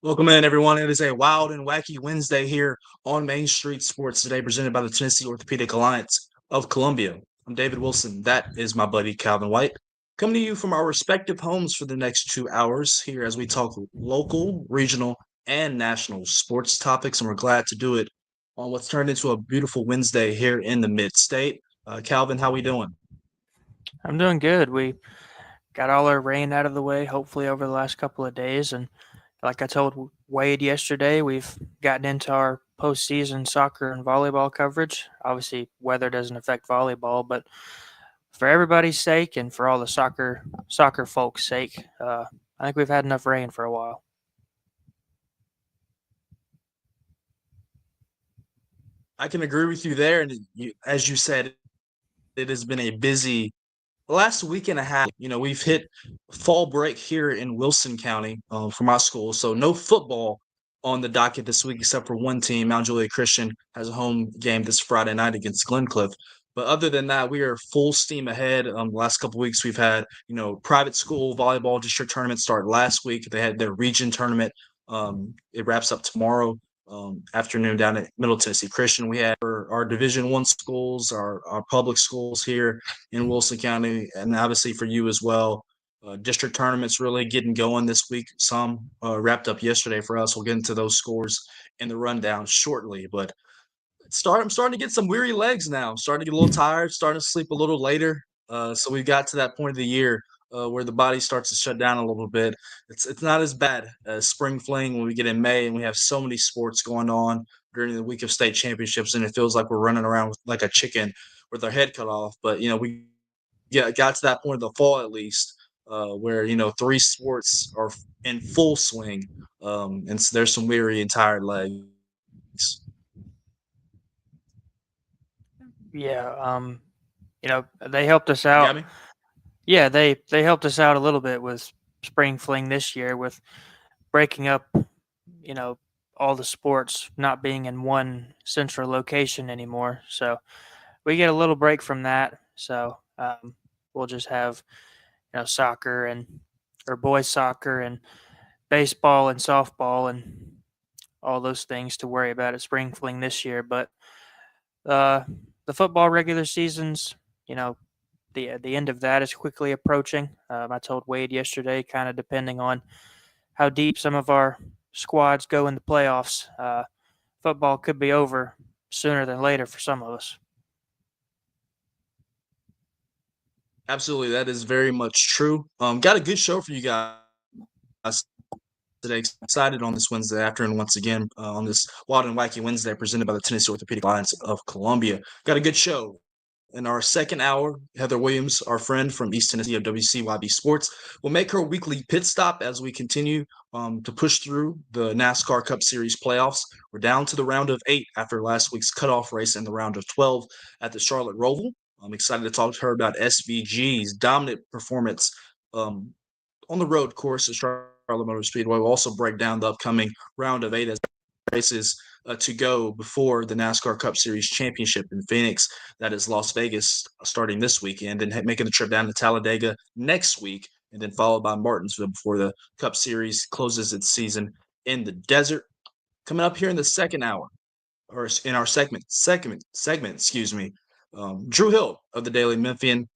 Welcome in, everyone. It is a wild and wacky Wednesday here on Main Street Sports today, presented by the Tennessee Orthopedic Alliance of Columbia. I'm David Wilson. That is my buddy Calvin White. Coming to you from our respective homes for the next 2 hours here as we talk local, regional, and national sports topics. And we're glad to do it on what's turned into a beautiful Wednesday here in the mid-state. Calvin, how we doing? I'm doing good. We got all our rain out of the way, hopefully, over the last couple of days. And like I told Wade yesterday, we've gotten into our postseason soccer and volleyball coverage. Obviously, weather doesn't affect volleyball, but for everybody's sake and for all the soccer folks' sake, I think we've had enough rain for a while. I can agree with you there. And as you said, it has been a busy last week and a half. We've hit fall break here in Wilson County for my school, so no football on the docket this week except for one team. Mount Juliet Christian has a home game this Friday night against Glencliff. But other than that, we are full steam ahead. The last couple weeks, we've had private school volleyball district tournament start last week. They had their region tournament. It wraps up tomorrow afternoon down at Middle Tennessee Christian. We had our Division One schools, our public schools here in Wilson County, and obviously for you as well. District tournaments really getting going this week. Some wrapped up yesterday for us. We'll get into those scores in the rundown shortly. But I'm starting to get some weary legs now. I'm starting to get a little tired. Starting to sleep a little later. So we got to that point of the year where the body starts to shut down a little bit. It's not as bad as spring fling when we get in May and we have so many sports going on during the week of state championships, and it feels like we're running around like a chicken with our head cut off. But we got to that point of the fall at least, where three sports are in full swing, and so there's some weary and tired legs. Yeah, they helped us You got out. me? Yeah, they helped us out a little bit with spring fling this year with breaking up, you know, all the sports not being in one central location anymore. So we get a little break from that. So we'll just have soccer and or boys soccer and baseball and softball and all those things to worry about at spring fling this year. But uh, the football regular seasons, you know, the end of that is quickly approaching. I told Wade yesterday, kind of depending on how deep some of our squads go in the playoffs, football could be over sooner than later for some of us. Absolutely, that is very much true. Got a good show for you guys today. Excited on this Wednesday afternoon once again on this Wild and Wacky Wednesday presented by the Tennessee Orthopedic Alliance of Columbia. Got a good show. In our second hour, Heather Williams, our friend from East Tennessee of WCYB Sports, will make her weekly pit stop as we continue to push through the NASCAR Cup Series playoffs. We're down to the round of 8 after last week's cutoff race in the round of 12 at the Charlotte Roval. I'm excited to talk to her about SVG's dominant performance on the road course at Charlotte Motor Speedway. We'll also break down the upcoming round of 8 as races to go before the NASCAR Cup Series Championship in Phoenix. That is Las Vegas starting this weekend, and making the trip down to Talladega next week, and then followed by Martinsville before the Cup Series closes its season in the desert. Coming up here in the second hour, or in our segment, excuse me, Drew Hill of the Daily Memphian,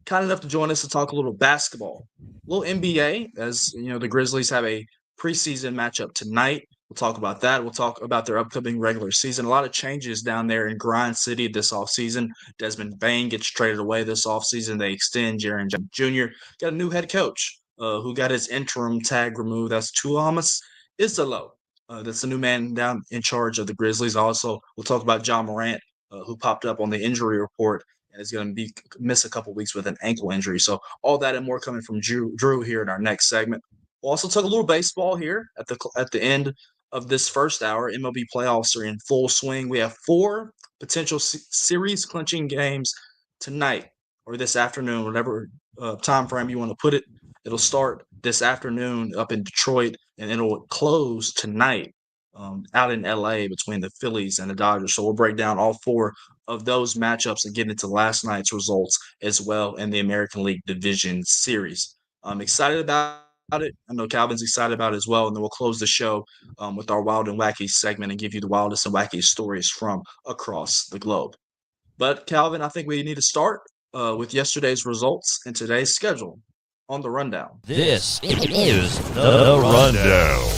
kind enough to join us to talk a little basketball, a little NBA, as the Grizzlies have a preseason matchup tonight. We'll talk about that. We'll talk about their upcoming regular season. A lot of changes down there in Grind City this offseason. Desmond Bain gets traded away this offseason. They extend Jaron Jr. Got a new head coach who got his interim tag removed. That's Tuomas Isalo. That's the new man down in charge of the Grizzlies. Also, we'll talk about John Morant, who popped up on the injury report and is going to miss a couple weeks with an ankle injury. So all that and more coming from Drew here in our next segment. We'll also talk a little baseball here at the end of this first hour. MLB playoffs are in full swing. We have 4 potential series clinching games tonight or this afternoon, whatever time frame you want to put it. It'll start this afternoon up in Detroit, and it'll close tonight out in LA between the Phillies and the Dodgers. So we'll break down all 4 of those matchups and get into last night's results as well in the American League Division Series. I'm excited about it. I know Calvin's excited about it as well. And then we'll close the show with our Wild and Wacky segment and give you the wildest and wacky stories from across the globe. But Calvin, I think we need to start with yesterday's results and today's schedule on the rundown. This is the Rundown.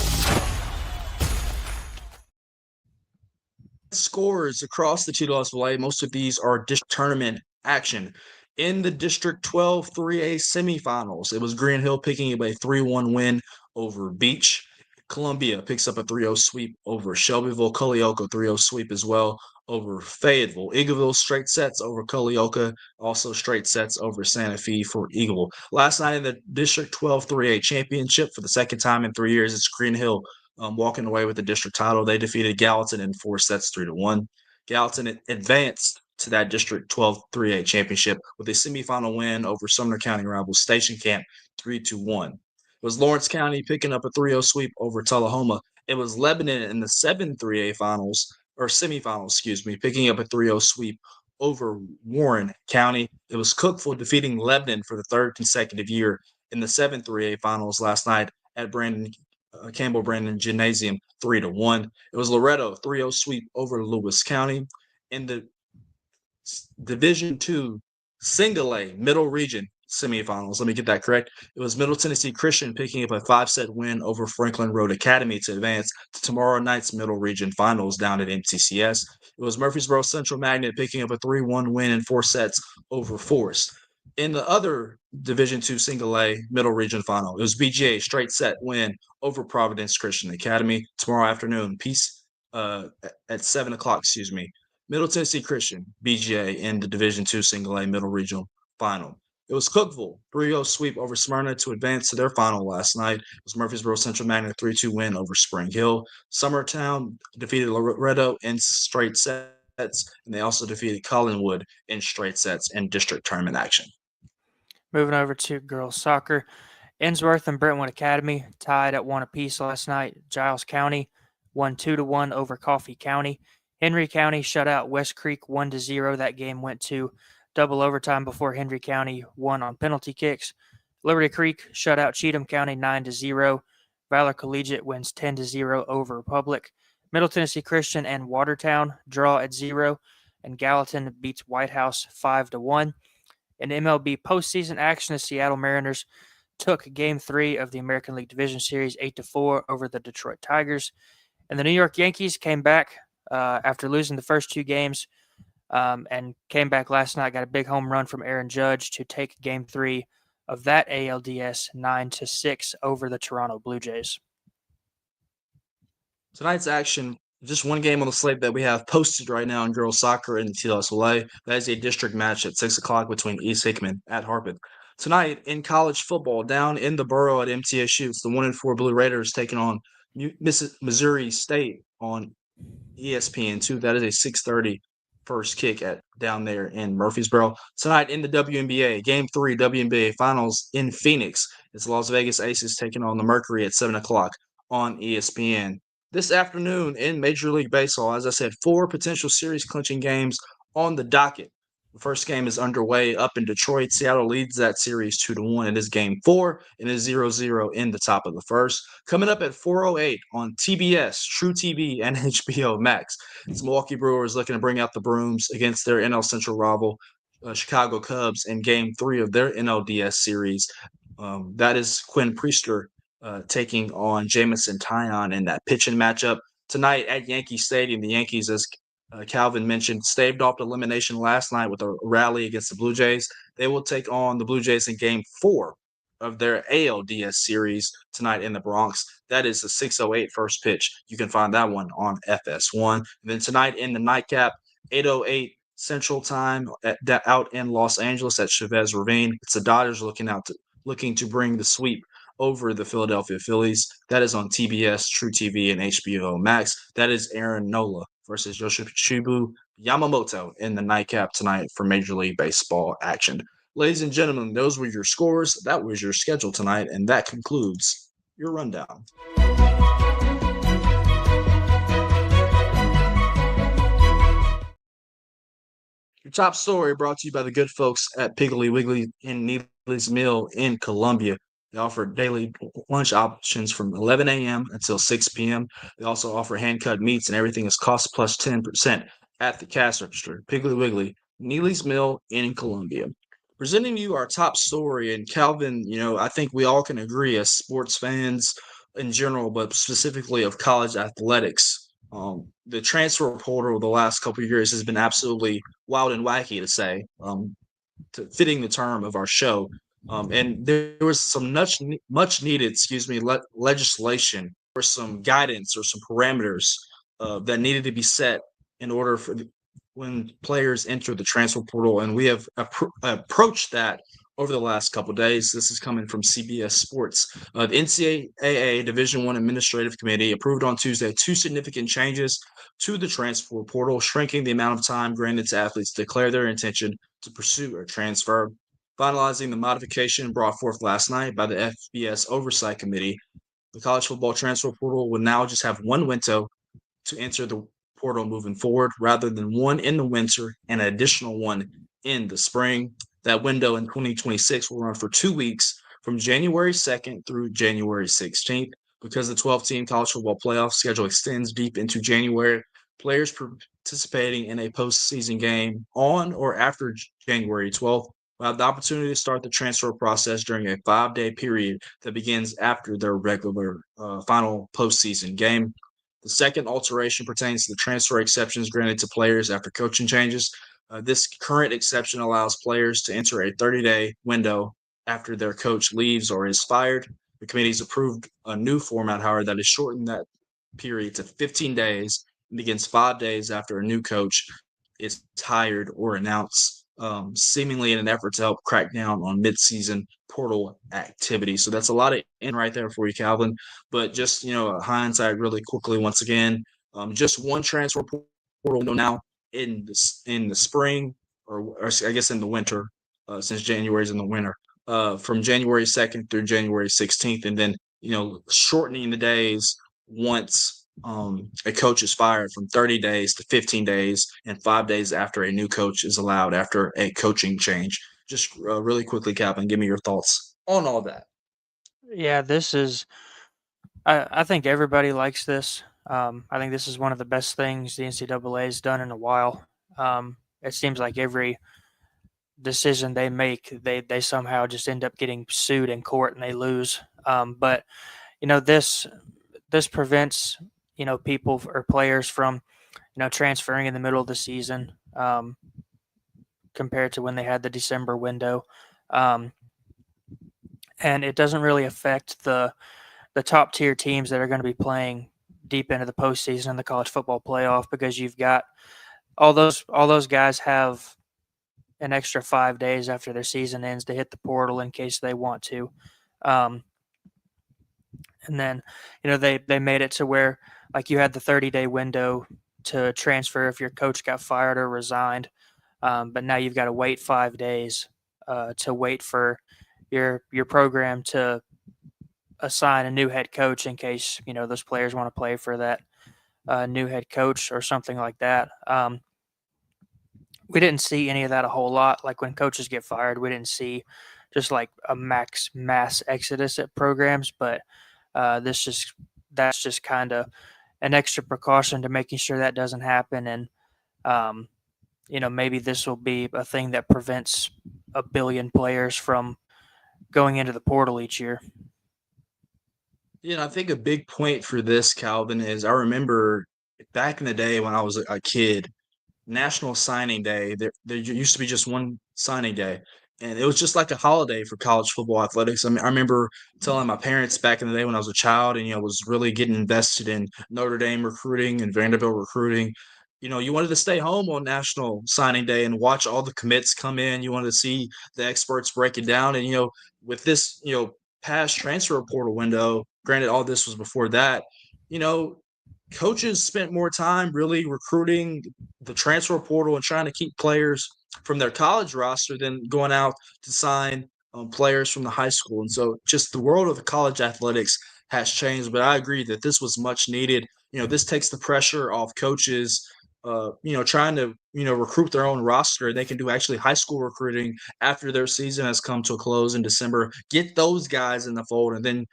Scores across the TWSLA. Most of these are district tournament action. In the District 12 3A semifinals, it was Green Hill picking up a 3-1 win over Beach. Columbia picks up a 3-0 sweep over Shelbyville. Culleoka 3-0 sweep as well over Fayetteville. Eagleville straight sets over Culleoka. Also straight sets over Santa Fe for Eagleville. Last night in the District 12 3A championship for the second time in 3 years, it's Green Hill walking away with the district title. They defeated Gallatin in 4 sets 3-1. Gallatin advanced to that District 12 3A championship with a semifinal win over Sumner County rivals Station Camp 3-1. It was Lawrence County picking up a 3-0 sweep over Tullahoma. It was Lebanon in the 7 3A finals, or semifinals, excuse me, picking up a 3-0 sweep over Warren County. It was Cookeville defeating Lebanon for the third consecutive year in the 7 3A finals last night at Campbell Brandon Gymnasium 3-1. It was Loretto 3-0 sweep over Lewis County. In the Division II Single A Middle Region semifinals. Let me get that correct. It was Middle Tennessee Christian picking up a 5-set win over Franklin Road Academy to advance to tomorrow night's Middle Region finals down at MTCS. It was Murfreesboro Central Magnet picking up a 3-1 win in 4 sets over Forest. In the other Division II Single A Middle Region final, it was BGA straight set win over Providence Christian Academy tomorrow afternoon. At 7 o'clock. Excuse me. Middle Tennessee Christian, BGA, in the Division II Single A Middle Regional Final. It was Cookeville, 3-0 sweep over Smyrna to advance to their final last night. It was Murfreesboro Central Magnet, 3-2 win over Spring Hill. Summertown defeated Loretto in straight sets, and they also defeated Collinwood in straight sets in district tournament action. Moving over to girls soccer, Innsworth and Brentwood Academy tied at 1 apiece last night. Giles County won 2-1 over Coffee County. Henry County shut out West Creek 1-0. That game went to double overtime before Henry County won on penalty kicks. Liberty Creek shut out Cheatham County 9-0. Valor Collegiate wins 10-0 over Republic. Middle Tennessee Christian and Watertown draw at 0, and Gallatin beats White House 5-1. In MLB postseason action, the Seattle Mariners took Game 3 of the American League Division Series 8-4 over the Detroit Tigers. And the New York Yankees came back after losing the first 2 games and came back last night, got a big home run from Aaron Judge to take Game 3 of that ALDS 9-6 over the Toronto Blue Jays. Tonight's action, just one game on the slate that we have posted right now in girls soccer in the TLSLA. That is a district match at 6 o'clock between East Hickman at Harpeth. Tonight in college football, down in the borough at MTSU, it's the 1-4 Blue Raiders taking on Missouri State on ESPN2. That is a 6:30 first kick at down there in Murfreesboro. Tonight in the WNBA, Game 3 WNBA Finals in Phoenix. It's Las Vegas Aces taking on the Mercury at 7 o'clock on ESPN. This afternoon in Major League Baseball, as I said, 4 potential series clinching games on the docket. The first game is underway up in Detroit. Seattle leads that series 2-1. It is Game 4 and is 0-0 in the top of the first. Coming up at 4:08 on TBS, True TV, and HBO Max, it's Milwaukee Brewers looking to bring out the brooms against their NL Central rival, Chicago Cubs, in Game 3 of their NLDS series. That is Quinn Priester taking on Jamison Tyon in that pitching matchup. Tonight at Yankee Stadium, the Yankees, as Calvin mentioned, staved off elimination last night with a rally against the Blue Jays. They will take on the Blue Jays in Game 4 of their ALDS series tonight in the Bronx. That is a 6:08 first pitch. You can find that one on FS1. And then tonight in the nightcap, 8:08 Central Time out in Los Angeles at Chavez Ravine. It's the Dodgers looking to bring the sweep over the Philadelphia Phillies. That is on TBS, True TV, and HBO Max. That is Aaron Nola versus Yoshitshibu Yamamoto in the nightcap tonight for Major League Baseball action. Ladies and gentlemen, those were your scores. That was your schedule tonight, and that concludes your rundown. Your top story brought to you by the good folks at Piggly Wiggly in Neely's Mill in Columbia. They offer daily lunch options from 11 a.m. until 6 p.m. They also offer hand-cut meats, and everything is cost plus 10% at the cash register. Piggly Wiggly, Neely's Mill in Columbia. Presenting you our top story, and Calvin, I think we all can agree as sports fans in general, but specifically of college athletics. The transfer portal the last couple of years has been absolutely wild and wacky, to say, fitting the term of our show. And there was some much needed, legislation or some guidance or some parameters that needed to be set in order for when players enter the transfer portal. And we have approached that over the last couple of days. This is coming from CBS Sports. The NCAA Division One Administrative Committee approved on Tuesday 2 significant changes to the transfer portal, shrinking the amount of time granted to athletes to declare their intention to pursue a transfer. Finalizing the modification brought forth last night by the FBS Oversight Committee, the college football transfer portal will now just have one window to enter the portal moving forward, rather than one in the winter and an additional one in the spring. That window in 2026 will run for 2 weeks from January 2nd through January 16th. Because the 12-team college football playoff schedule extends deep into January, players participating in a postseason game on or after January 12th will have the opportunity to start the transfer process during a 5-day period that begins after their regular final postseason game. The second alteration pertains to the transfer exceptions granted to players after coaching changes. This current exception allows players to enter a 30-day window after their coach leaves or is fired. The committee's approved a new format, however, that has shortened that period to 15 days and begins 5 days after a new coach is hired or announced, seemingly in an effort to help crack down on midseason portal activity. So that's a lot of in right there for you, Calvin. But just hindsight, really quickly, once again, just one transfer portal window now in the spring, or I guess in the winter, since January is in the winter, from January 2nd through January 16th, and then shortening the days once a coach is fired from 30 days to 15 days, and 5 days after a new coach is allowed after a coaching change. Just really quickly, Calvin, give me your thoughts on all that. Yeah, this is. I think everybody likes this. I think this is one of the best things the NCAA has done in a while. It seems like every decision they make, they somehow just end up getting sued in court and they lose. But this prevents people or players from transferring in the middle of the season, compared to when they had the December window. Um, and it doesn't really affect the top tier teams that are going to be playing deep into the postseason in the college football playoff, because you've got all those guys have an extra 5 days after their season ends to hit the portal in case they want to. Um, and then they made it to where, like, you had the 30-day window to transfer if your coach got fired or resigned, but now you've got to wait 5 days to wait for your program to assign a new head coach in case those players want to play for that new head coach or something like that. We didn't see any of that a whole lot. Like, when coaches get fired, we didn't see just like a mass exodus at programs, but that's just kind of an extra precaution to making sure that doesn't happen. And maybe this will be a thing that prevents a billion players from going into the portal each year. I think a big point for this, Calvin, is I remember back in the day when I was a kid, National Signing Day, there used to be just one signing day, and it was just like a holiday for college football athletics. I mean, I remember telling my parents back in the day when I was a child, and was really getting invested in Notre Dame recruiting and Vanderbilt recruiting. You wanted to stay home on National Signing Day and watch all the commits come in. You wanted to see the experts break it down, and with this past transfer portal window, granted all this was before that, you know coaches spent more time really recruiting the transfer portal and trying to keep players from their college roster than going out to sign players from the high school. And so just the world of the college athletics has changed, but I agree that this was much needed. This takes the pressure off coaches trying to, recruit their own roster. They can do actually high school recruiting after their season has come to a close in December. Get those guys in the fold, and then,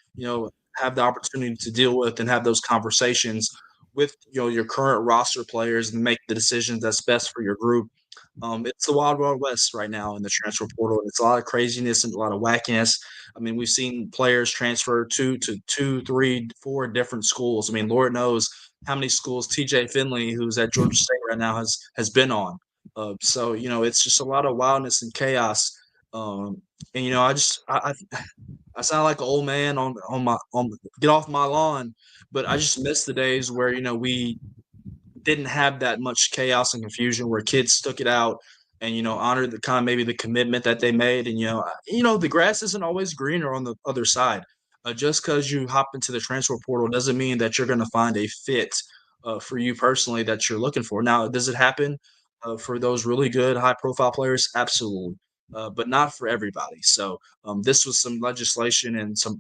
have the opportunity to deal with and have those conversations with, your current roster players and make the decisions that's best for your group. It's the wild, wild west right now in the transfer portal. It's a lot of craziness and a lot of wackiness. I mean, we've seen players transfer to 2, 3, 4 different schools. I mean, Lord knows how many schools TJ Finley, who's at Georgia State right now, has been on. So it's just a lot of wildness and chaos. And I sound like an old man on get off my lawn, but I just miss the days where we didn't have that much chaos and confusion, where kids stuck it out and honored the kind of maybe the commitment that they made. And the grass isn't always greener on the other side. Just because you hop into the transfer portal doesn't mean that you're going to find a fit for you personally that you're looking for. Now, does it happen for those really good high profile players? Absolutely. But not for everybody. So this was some legislation and some,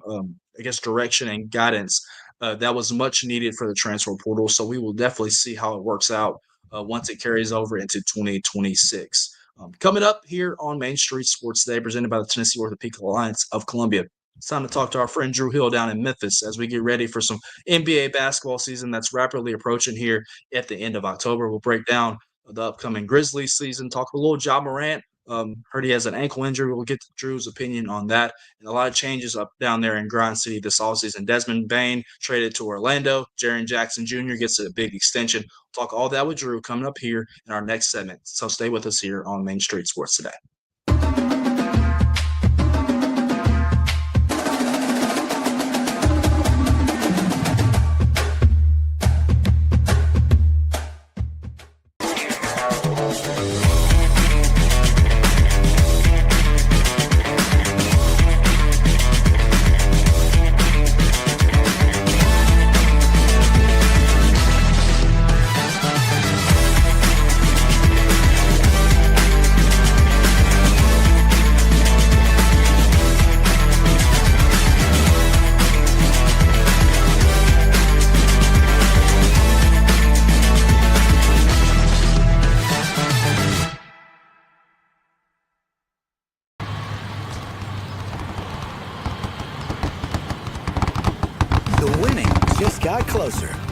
direction and guidance that was much needed for the transfer portal. So we will definitely see how it works out once it carries over into 2026. Coming up here on Main Street Sports Today, presented by the Tennessee Orthopedic Alliance of Columbia. It's time to talk to our friend Drew Hill down in Memphis as we get ready for some NBA basketball season that's rapidly approaching here at the end of October. We'll break down the upcoming Grizzlies season, talk a little Ja Morant. Heard he has an ankle injury. We'll get to Drew's opinion on that. And a lot of changes up down there in Grind City this offseason. Desmond Bain traded to Orlando. Jaren Jackson Jr. gets a big extension. We'll talk all that with Drew coming up here in our next segment. So stay with us here on Main Street Sports Today.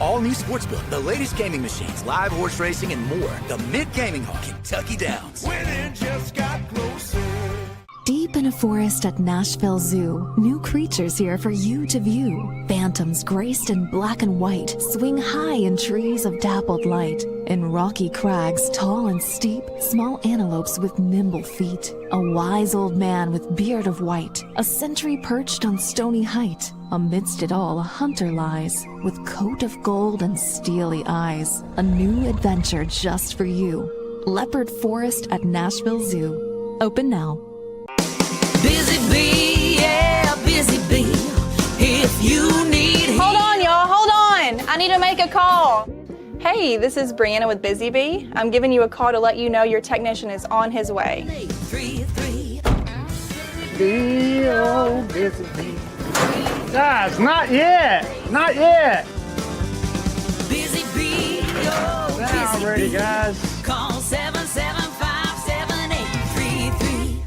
All new Sportsbook, the latest gaming machines, live horse racing, and more. The Mint Gaming Hall, Kentucky Downs. Winning just got closer. Deep in a forest at Nashville Zoo, new creatures here for you to view. Phantoms graced in black and white swing high in trees of dappled light. In rocky crags, tall and steep, small antelopes with nimble feet. A wise old man with beard of white, a sentry perched on stony height. Amidst it all, a hunter lies, with coat of gold and steely eyes. A new adventure just for you. Leopard Forest at Nashville Zoo. Open now. Busy bee, yeah, busy bee. If you need... Hold on, y'all, hold on. I need to make a call. Hey, this is Brianna with Busy Bee. I'm giving you a call to let you know your technician is on his way. 833. Busy bee. Guys, not yet. Not yet. Busy bee, oh, Now busy ready, bee. guys. Call 775-7833.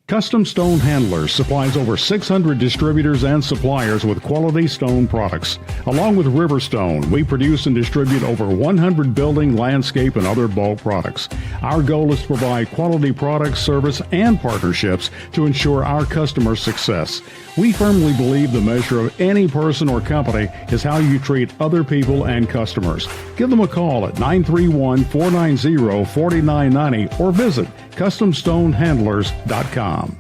Custom Stone Handlers supplies over 600 distributors and suppliers with quality stone products. Along with Riverstone, we produce and distribute over 100 building, landscape, and other bulk products. Our goal is to provide quality products, service, and partnerships to ensure our customers' success. We firmly believe the measure of any person or company is how you treat other people and customers. Give them a call at 931-490-4990 or visit CustomStoneHandlers.com.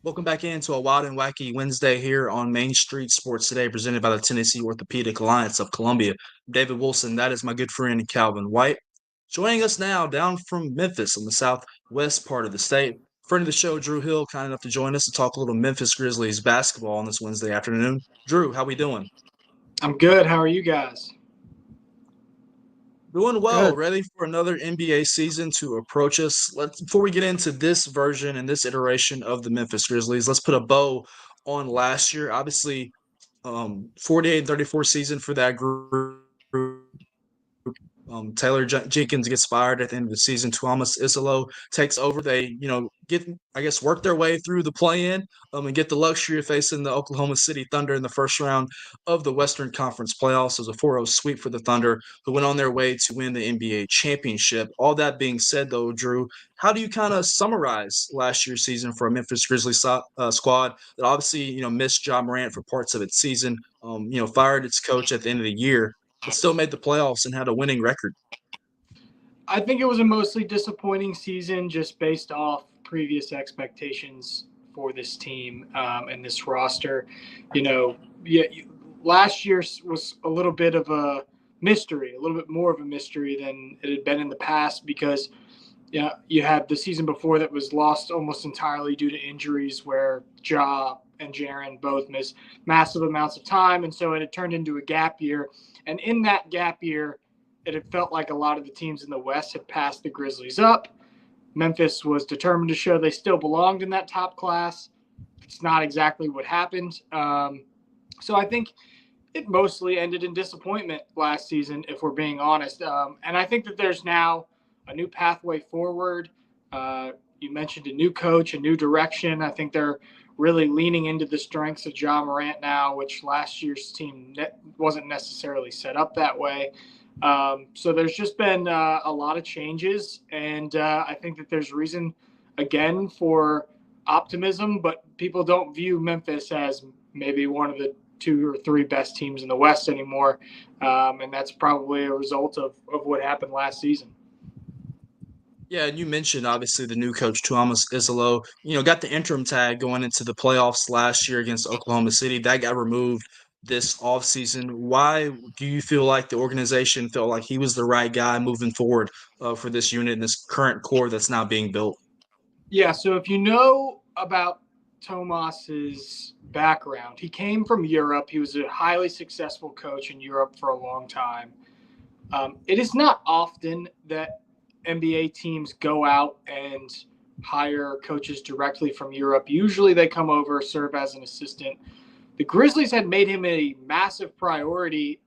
Welcome back into a Wild and Wacky Wednesday here on Main Street Sports Today, presented by the Tennessee Orthopedic Alliance of Columbia. David Wilson, that is my good friend Calvin White. Joining us now down from Memphis on the southwest part of the state. Friend of the show, Drew Hill, kind enough to join us to talk a little Memphis Grizzlies basketball on this Wednesday afternoon. Drew, how we doing? I'm good. How are you guys? Doing well, Good. ready for another NBA season to approach us. Before we get into this version and this iteration of the Memphis Grizzlies, let's put a bow on last year. Obviously, 48-34 season for that group. Taylor Jenkins gets fired at the end of the season. Tuomas Isolo takes over. They, get, I guess, work their way through the play-in and get the luxury of facing the Oklahoma City Thunder in the first round of the Western Conference playoffs. It was a 4-0 sweep for the Thunder, who went on their way to win the NBA championship. All that being said, though, Drew, how do you kind of summarize last year's season for a Memphis Grizzlies squad that obviously, missed Ja Morant for parts of its season, fired its coach at the end of the year, but still made the playoffs and had a winning record? I think it was a mostly disappointing season just based off previous expectations for this team and this roster. Last year was a little bit of a mystery, a little bit more of a mystery than it had been in the past because you had the season before that was lost almost entirely due to injuries where Ja and Jaren both missed massive amounts of time. And so it had turned into a gap year. And in that gap year, it had felt like a lot of the teams in the West had passed the Grizzlies up. Memphis was determined to show they still belonged in that top class. It's not exactly what happened. So I think it mostly ended in disappointment last season, if we're being honest. And I think that there's now a new pathway forward. You mentioned a new coach, a new direction. I think they're really leaning into the strengths of Ja Morant now, which last year's team wasn't necessarily set up that way. So there's just been a lot of changes, and I think that there's reason, again, for optimism, but people don't view Memphis as maybe one of the 2 or 3 best teams in the West anymore, and that's probably a result of what happened last season. Yeah, and you mentioned obviously the new coach Tuomas Isolo, got the interim tag going into the playoffs last year against Oklahoma City. That got removed this offseason. Why do you feel like the organization felt like he was the right guy moving forward for this unit and this current core that's now being built? Yeah, so if you know about Tomas's background, he came from Europe. He was a highly successful coach in Europe for a long time. It is not often that NBA teams go out and hire coaches directly from Europe. Usually they come over, serve as an assistant. The Grizzlies had made him a massive priority,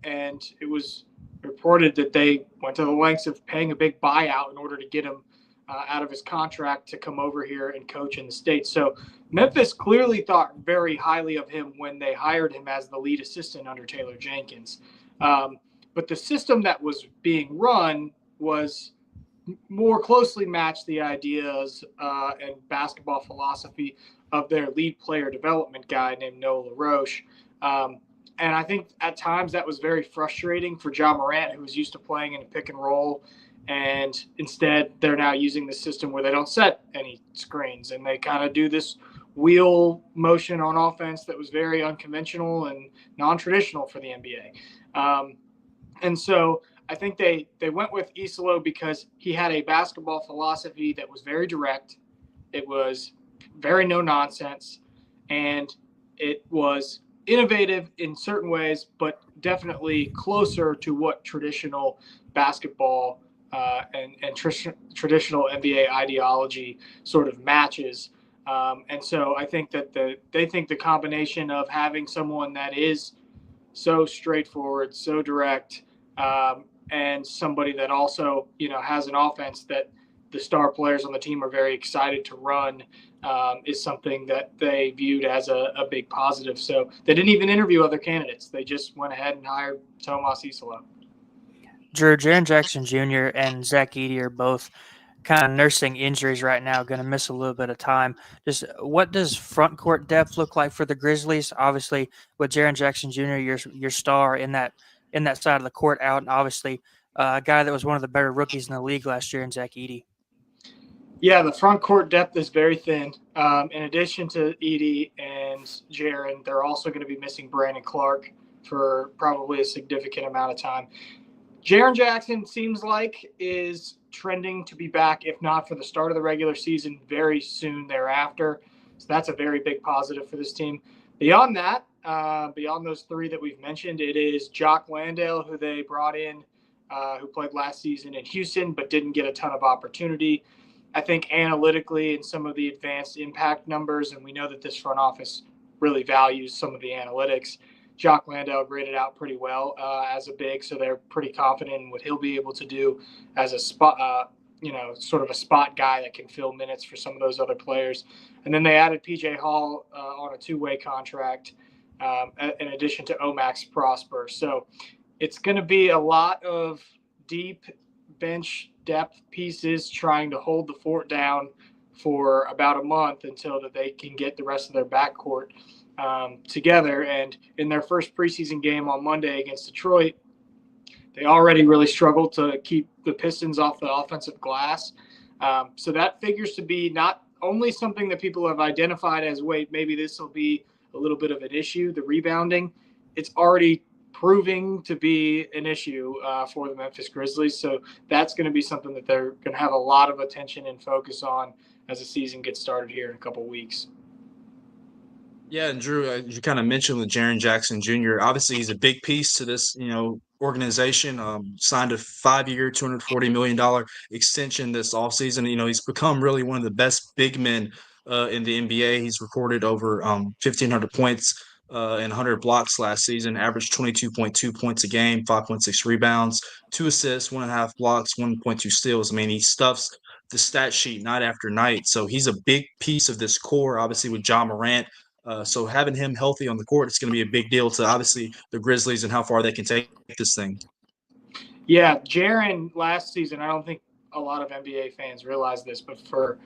and it was reported that they went to the lengths of paying a big buyout in order to get him out of his contract to come over here and coach in the States. So Memphis clearly thought very highly of him when they hired him as the lead assistant under Taylor Jenkins. But the system that was being run was more closely matched the ideas and basketball philosophy of their lead player development guy named Noah LaRoche. And I think at times that was very frustrating for Ja Morant, who was used to playing in a pick and roll. And instead, they're now using the system where they don't set any screens and they kind of do this wheel motion on offense that was very unconventional and non-traditional for the NBA. And so I think they went with Isolo because he had a basketball philosophy that was very direct. It was very no nonsense, and it was innovative in certain ways, but definitely closer to what traditional basketball and traditional NBA ideology sort of matches. And so I think that they think the combination of having someone that is so straightforward, so direct, and somebody that also, has an offense that the star players on the team are very excited to run is something that they viewed as a big positive. So they didn't even interview other candidates. They just went ahead and hired Tomas Isolo. Drew, Jaren Jackson Jr. and Zach Edey are both kind of nursing injuries right now, going to miss a little bit of time. Just what does front court depth look like for the Grizzlies? Obviously, with Jaren Jackson Jr., your star in that side of the court out, and obviously a guy that was one of the better rookies in the league last year in Zach Edey. Yeah, the front court depth is very thin. In addition to Edey and Jaren, they're also going to be missing Brandon Clark for probably a significant amount of time. Jaren Jackson seems like is trending to be back, if not for the start of the regular season, very soon thereafter. So that's a very big positive for this team. Beyond that, beyond those 3 that we've mentioned, it is Jock Landale, who they brought in who played last season in Houston but didn't get a ton of opportunity. I think analytically and some of the advanced impact numbers, and we know that this front office really values some of the analytics. Jock Landale graded out pretty well as a big, so they're pretty confident in what he'll be able to do as a spot, sort of a spot guy that can fill minutes for some of those other players. And then they added PJ Hall on a two-way contract in addition to Omax Prosper. So it's going to be a lot of deep bench depth pieces trying to hold the fort down for about a month until that they can get the rest of their backcourt together. And in their first preseason game on Monday against Detroit, they already really struggled to keep the Pistons off the offensive glass. So that figures to be not only something that people have identified as, wait, maybe this will be a little bit of an issue, the rebounding. It's already proving to be an issue for the Memphis Grizzlies. So that's going to be something that they're going to have a lot of attention and focus on as the season gets started here in a couple of weeks. Yeah, and Drew, you kind of mentioned with Jaren Jackson Jr. Obviously, he's a big piece to this, organization. Signed a 5-year, $240 million extension this offseason. He's become really one of the best big men in the NBA. He's recorded over 1,500 points and 100 blocks last season. Averaged 22.2 points a game, 5.6 rebounds, 2 assists, 1.5 blocks, 1.2 steals. I mean, he stuffs the stat sheet night after night. So he's a big piece of this core, obviously, with Ja Morant. So having him healthy on the court, it's going to be a big deal to obviously the Grizzlies and how far they can take this thing. Yeah, Jaren last season, I don't think a lot of NBA fans realize this, but for,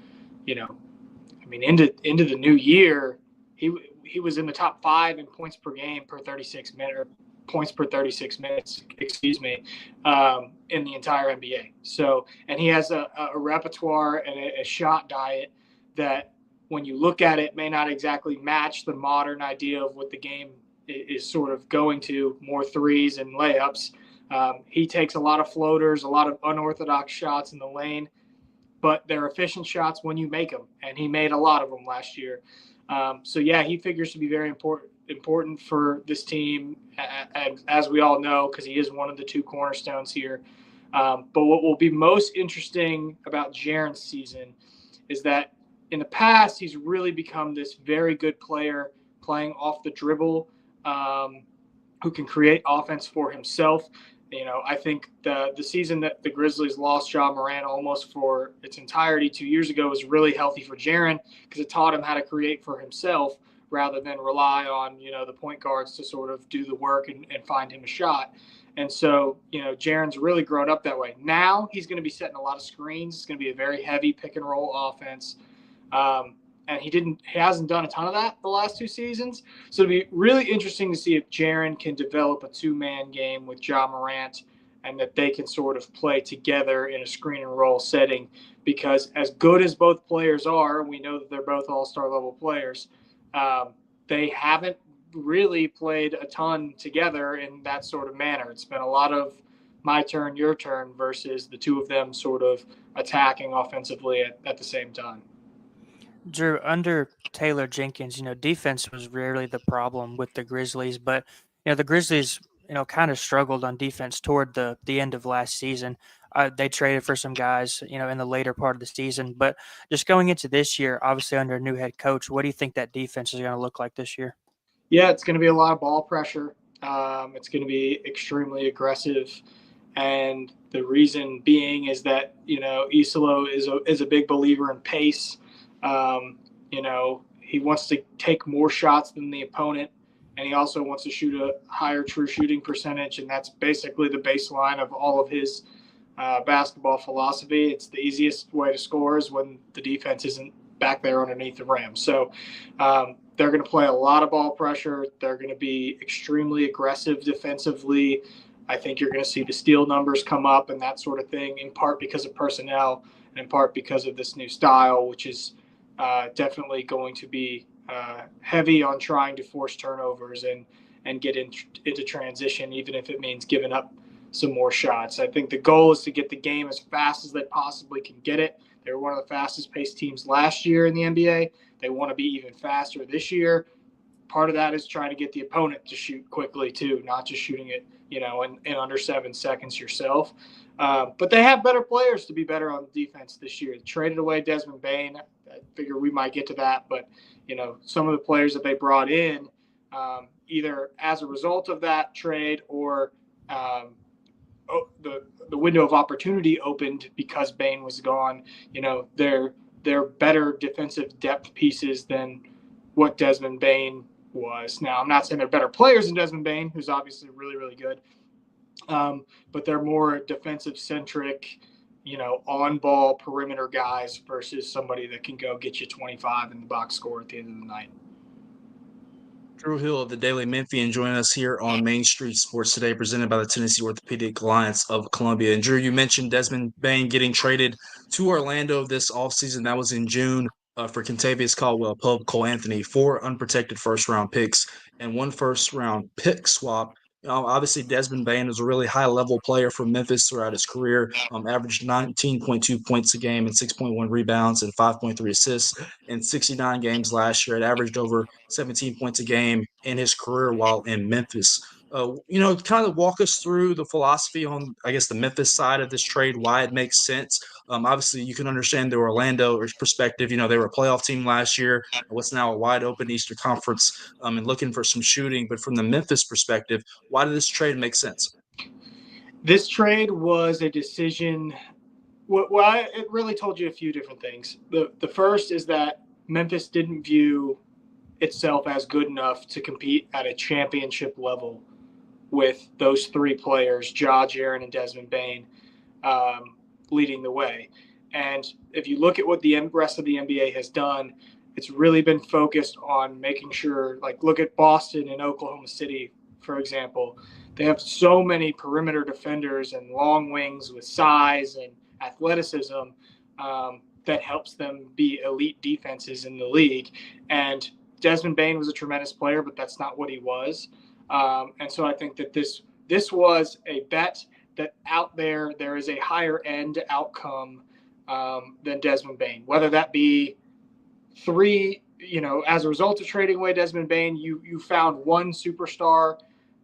into the new year, he was in the top 5 in points per game per 36 minutes, or points per 36 minutes, in the entire NBA. So, and he has a repertoire and a shot diet that, when you look at it, may not exactly match the modern idea of what the game is sort of going to, more threes and layups. He takes a lot of floaters, a lot of unorthodox shots in the lane, but they're efficient shots when you make them, and he made a lot of them last year. He figures to be very important for this team, as we all know, because he is one of the 2 cornerstones here. But what will be most interesting about Jaren's season is that in the past, he's really become this very good player playing off the dribble, who can create offense for himself. I think the season that the Grizzlies lost Ja Morant almost for its entirety 2 years ago was really healthy for Jaren, because it taught him how to create for himself rather than rely on, the point guards to sort of do the work and find him a shot. And so, Jaren's really grown up that way. Now he's going to be setting a lot of screens. It's going to be a very heavy pick and roll offense. And he hasn't done a ton of that the last 2 seasons. So it'll be really interesting to see if Jaren can develop a 2-man game with Ja Morant, and that they can sort of play together in a screen and roll setting, because as good as both players are, and we know that they're both all-star level players, they haven't really played a ton together in that sort of manner. It's been a lot of my turn, your turn, versus the 2 of them sort of attacking offensively at the same time. Drew, under Taylor Jenkins, defense was rarely the problem with the Grizzlies, but, the Grizzlies, kind of struggled on defense toward the end of last season. They traded for some guys, in the later part of the season, but just going into this year, obviously under a new head coach, what do you think that defense is going to look like this year? Yeah, it's going to be a lot of ball pressure. It's going to be extremely aggressive. And the reason being is that, Isolo is a big believer in pace. He wants to take more shots than the opponent, and he also wants to shoot a higher true shooting percentage, and that's basically the baseline of all of his basketball philosophy. It's the easiest way to score is when the defense isn't back there underneath the rim. So they're going to play a lot of ball pressure. They're going to be extremely aggressive defensively. I think you're going to see the steal numbers come up and that sort of thing, in part because of personnel and in part because of this new style, which is definitely going to be heavy on trying to force turnovers and get into transition, even if it means giving up some more shots. I think the goal is to get the game as fast as they possibly can get it. They were one of the fastest paced teams last year in the NBA. They want to be even faster this year. part of that is trying to get the opponent to shoot quickly too, not just shooting it, in under 7 seconds yourself. But they have better players to be better on defense this year. They traded away Desmond Bane. I figure we might get to that, but some of the players that they brought in, either as a result of that trade or the window of opportunity opened because Bane was gone. They're better defensive depth pieces than what Desmond Bane was. Now, I'm not saying they're better players than Desmond Bane, who's obviously really, really good, but they're more defensive-centric, on-ball perimeter guys versus somebody that can go get you 25 in the box score at the end of the night. Drew Hill of the Daily Memphian joining us here on Main Street Sports Today, presented by the Tennessee Orthopedic Alliance of Columbia. And Drew, you mentioned Desmond Bane getting traded to Orlando this offseason. That was in June for Kentavious Caldwell Pope, Cole Anthony, 4 unprotected first-round picks, and 1 first-round pick swap. Obviously, Desmond Bane was a really high-level player for Memphis throughout his career, averaged 19.2 points a game and 6.1 rebounds and 5.3 assists in 69 games last year. It averaged over 17 points a game in his career while in Memphis. Kind of walk us through the philosophy on, I guess, the Memphis side of this trade, why it makes sense. Obviously, you can understand the Orlando perspective. They were a playoff team last year, what's now a wide-open Eastern Conference, and looking for some shooting. But from the Memphis perspective, why did this trade make sense? This trade was a decision. Well, it really told you a few different things. The first is that Memphis didn't view itself as good enough to compete at a championship level with those 3 players, Ja, Jaren, and Desmond Bane, leading the way. And if you look at what the rest of the NBA has done, it's really been focused on making sure, look at Boston and Oklahoma City, for example. They have so many perimeter defenders and long wings with size and athleticism that helps them be elite defenses in the league. And Desmond Bane was a tremendous player, but that's not what he was. And so I think that this was a bet that out there is a higher end outcome than Desmond Bane. Whether that be 3, as a result of trading away Desmond Bane, you found 1 superstar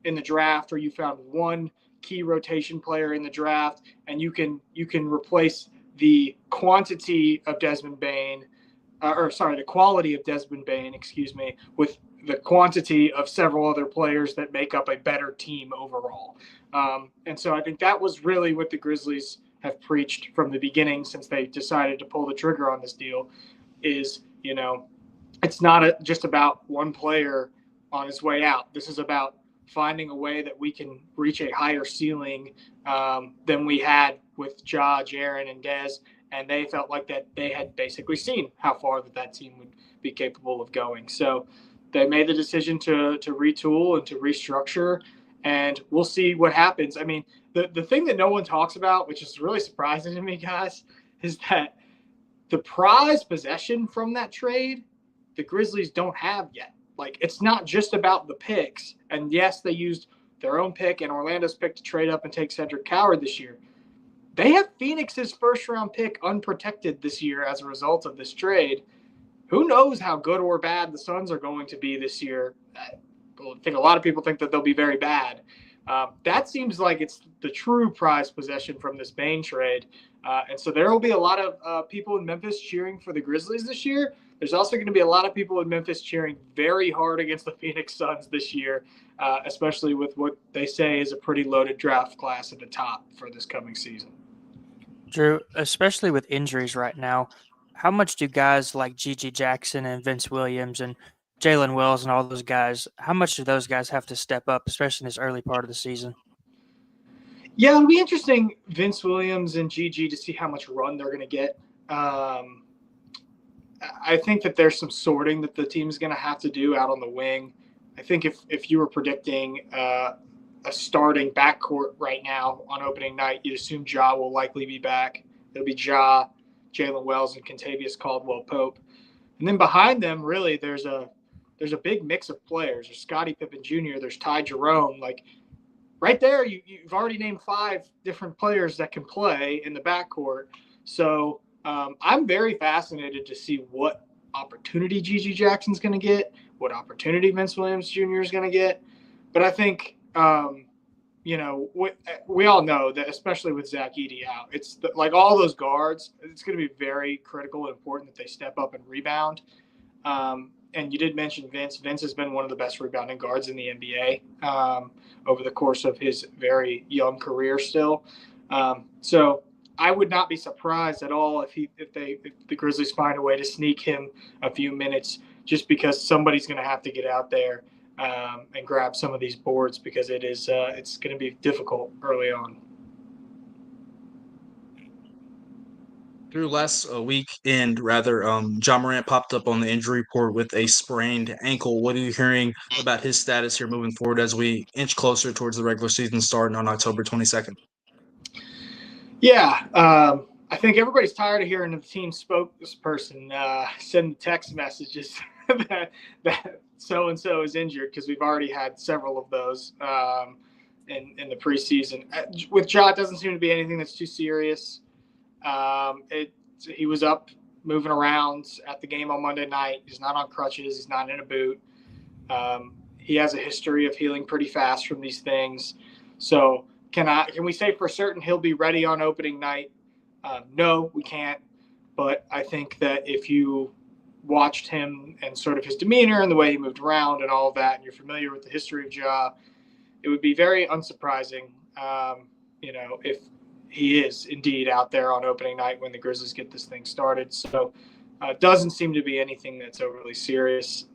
in the draft, or you found 1 key rotation player in the draft, and you can replace the quantity of Desmond Bane, the quality of Desmond Bane, with the quantity of several other players that make up a better team overall. And so I think that was really what the Grizzlies have preached from the beginning since they decided to pull the trigger on this deal is, it's not just about 1 player on his way out. This is about finding a way that we can reach a higher ceiling than we had with Ja, Jaren, and Dez. And they felt like that they had basically seen how far that team would be capable of going. So they made the decision to retool and to restructure, and we'll see what happens. I mean, the thing that no one talks about, which is really surprising to me, guys, is that the prize possession from that trade, the Grizzlies don't have yet. It's not just about the picks. And yes, they used their own pick and Orlando's pick to trade up and take Cedric Coward this year. They have Phoenix's first-round pick unprotected this year as a result of this trade. Who knows how good or bad the Suns are going to be this year? I think a lot of people think that they'll be very bad. That seems like it's the true prize possession from this Bane trade. And so there will be a lot of people in Memphis cheering for the Grizzlies this year. There's also going to be a lot of people in Memphis cheering very hard against the Phoenix Suns this year, especially with what they say is a pretty loaded draft class at the top for this coming season. Drew, especially with injuries right now, how much do guys like Gigi Jackson and Vince Williams and Jalen Wells and all those guys, how much do those guys have to step up, especially in this early part of the season? Yeah, it'll be interesting, Vince Williams and Gigi, to see how much run they're going to get. I think that there's some sorting that the team's going to have to do out on the wing. I think if you were predicting a starting backcourt right now on opening night, you'd assume Ja will likely be back. It'll be Ja, Jalen Wells, and Kentavious Caldwell Pope. And then behind them, really, there's a big mix of players. There's Scottie Pippen Jr., there's Ty Jerome. Right there, you've already named 5 different players that can play in the backcourt. So I'm very fascinated to see what opportunity Gigi Jackson's going to get, what opportunity Vince Williams Jr. is going to get. But I think, we all know that, especially with Zach Edey out, it's like all those guards, it's going to be very critical and important that they step up and rebound. And you did mention Vince. Vince has been one of the best rebounding guards in the NBA over the course of his very young career still. So I would not be surprised at all if the Grizzlies find a way to sneak him a few minutes, just because somebody's going to have to get out there and grab some of these boards, because it's going to be difficult early on. Through last weekend, John Morant popped up on the injury report with a sprained ankle. What are you hearing about his status here moving forward as we inch closer towards the regular season starting on October 22nd? Yeah, I think everybody's tired of hearing the team spokesperson send text messages that so-and-so is injured, because we've already had several of those in the preseason. With Ja, it doesn't seem to be anything that's too serious. He was up moving around at the game on Monday night. He's not on crutches. He's not in a boot. He has a history of healing pretty fast from these things. So can we say for certain he'll be ready on opening night? No, we can't. But I think that if you watched him and sort of his demeanor and the way he moved around and all of that, and you're familiar with the history of Ja, it would be very unsurprising, if he is indeed out there on opening night when the Grizzlies get this thing started. So it doesn't seem to be anything that's overly serious.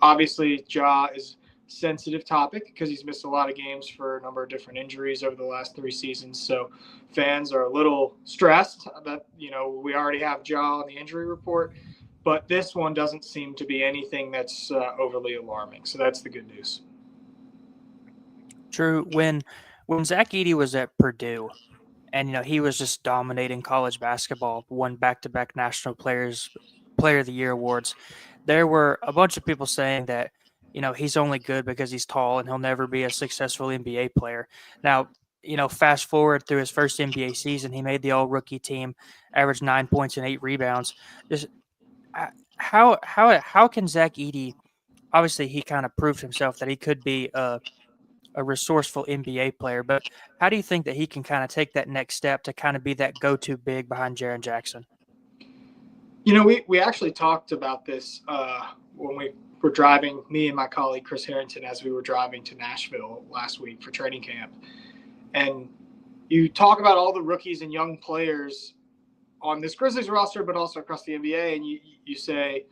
Obviously Ja is a sensitive topic because he's missed a lot of games for a number of different injuries over the last 3 seasons. So fans are a little stressed that, we already have Ja on the injury report, but this one doesn't seem to be anything that's overly alarming. So that's the good news. True. When Zach Edey was at Purdue, and he was just dominating college basketball, won back-to-back National Player of the Year awards, there were a bunch of people saying that he's only good because he's tall and he'll never be a successful NBA player. Now, fast forward through his first NBA season, he made the All-Rookie team, averaged 9 points and 8 rebounds. Just how can Zach Edey? Obviously, he kind of proved himself that he could be a resourceful NBA player, but how do you think that he can kind of take that next step to kind of be that go-to big behind Jaren Jackson? We actually talked about this when we were driving, me and my colleague Chris Harrington, as we were driving to Nashville last week for training camp. And you talk about all the rookies and young players on this Grizzlies roster, but also across the NBA, and you say,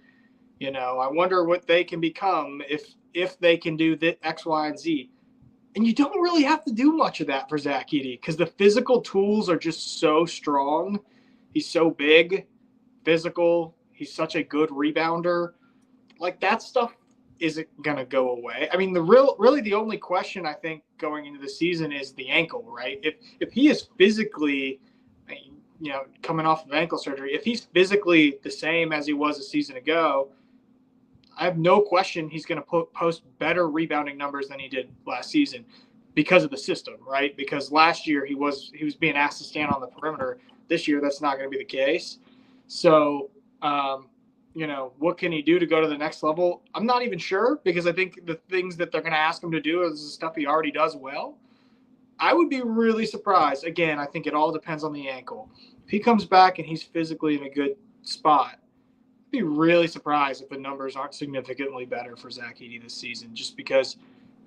I wonder what they can become if they can do the X, Y, and Z. And you don't really have to do much of that for Zach Edey, because the physical tools are just so strong. He's so big, physical. He's such a good rebounder. Like, that stuff isn't going to go away. I mean, really the only question I think going into the season is the ankle, right? If he is physically, coming off of ankle surgery, if he's physically the same as he was a season ago, I have no question he's going to post better rebounding numbers than he did last season because of the system, right? Because last year he was being asked to stand on the perimeter. This year that's not going to be the case. So, what can he do to go to the next level? I'm not even sure, because I think the things that they're going to ask him to do is the stuff he already does well. I would be really surprised. Again, I think it all depends on the ankle. If he comes back and he's physically in a good spot, be really surprised if the numbers aren't significantly better for Zach Edey this season, just because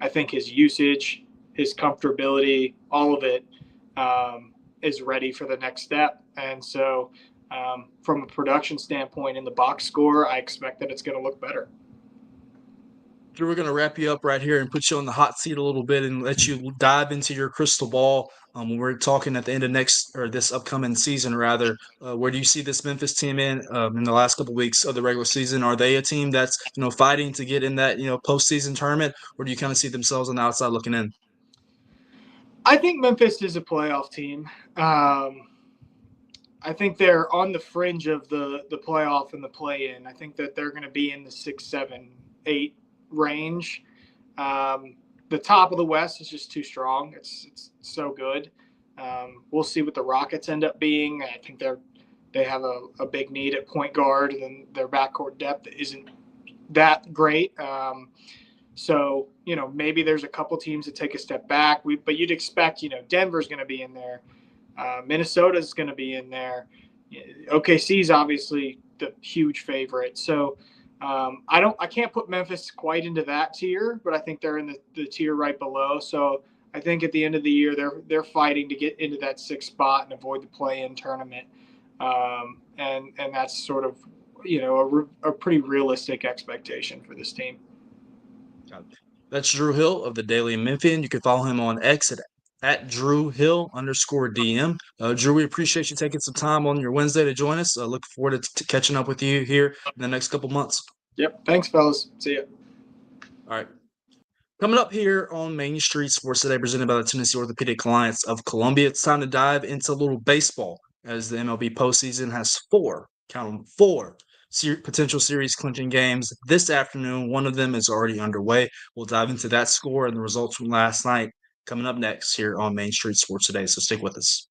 I think his usage, his comfortability, all of it is ready for the next step. And so from a production standpoint in the box score, I expect that it's going to look better. We're going to wrap you up right here and put you on the hot seat a little bit and let you dive into your crystal ball. When we're talking at the end of this upcoming season, rather, where do you see this Memphis team in the last couple of weeks of the regular season? Are they a team that's fighting to get in that postseason tournament, or do you kind of see themselves on the outside looking in? I think Memphis is a playoff team. I think they're on the fringe of the playoff and the play-in. I think that they're going to be in the 6, 7, 8 range. The top of the West is just too strong. It's so good. We'll see what the Rockets end up being. I think they're they have a big need at point guard, and their backcourt depth isn't that great. So, maybe there's a couple teams that take a step back. But you'd expect, Denver's going to be in there. Minnesota's going to be in there. OKC is obviously the huge favorite. So I can't put Memphis quite into that tier, but I think they're in the tier right below. So I think at the end of the year, they're fighting to get into that 6th spot and avoid the play-in tournament. And that's sort of, a pretty realistic expectation for this team. That's Drew Hill of the Daily Memphian. You can follow him on X at DrewHill_DM. Drew, we appreciate you taking some time on your Wednesday to join us. Look forward to catching up with you here in the next couple months. Yep. Thanks, fellas. See ya. All right. Coming up here on Main Street Sports Today, presented by the Tennessee Orthopedic Alliance of Columbia, it's time to dive into a little baseball as the MLB postseason has 4 potential series clinching games this afternoon. One of them is already underway. We'll dive into that score and the results from last night coming up next here on Main Street Sports Today. So stick with us.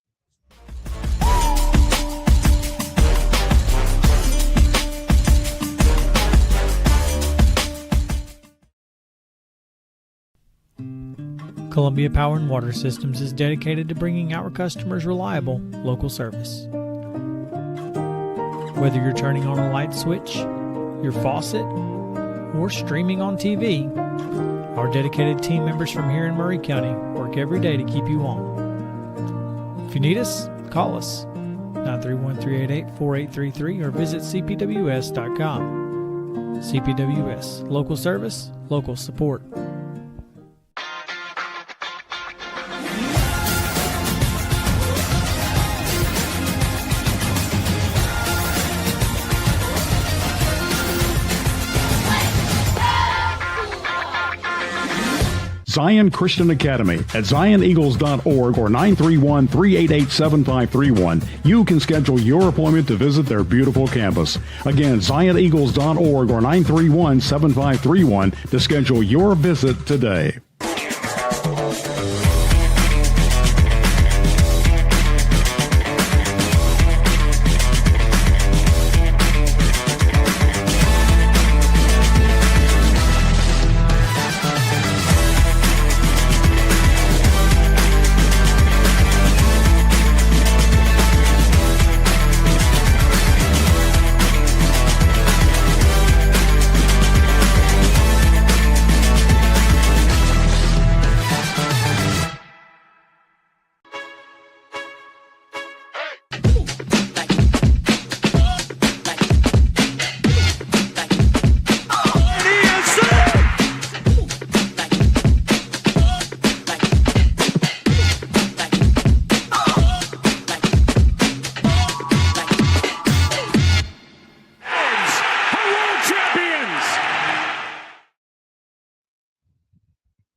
Columbia Power and Water Systems is dedicated to bringing our customers reliable, local service. Whether you're turning on a light switch, your faucet, or streaming on TV, our dedicated team members from here in Murray County work every day to keep you on. If you need us, call us 931-388-4833 or visit cpws.com. CPWS, local service, local support. Zion Christian Academy at zioneagles.org or 931-388-7531. You can schedule your appointment to visit their beautiful campus. Again, zioneagles.org or 931-7531 to schedule your visit today.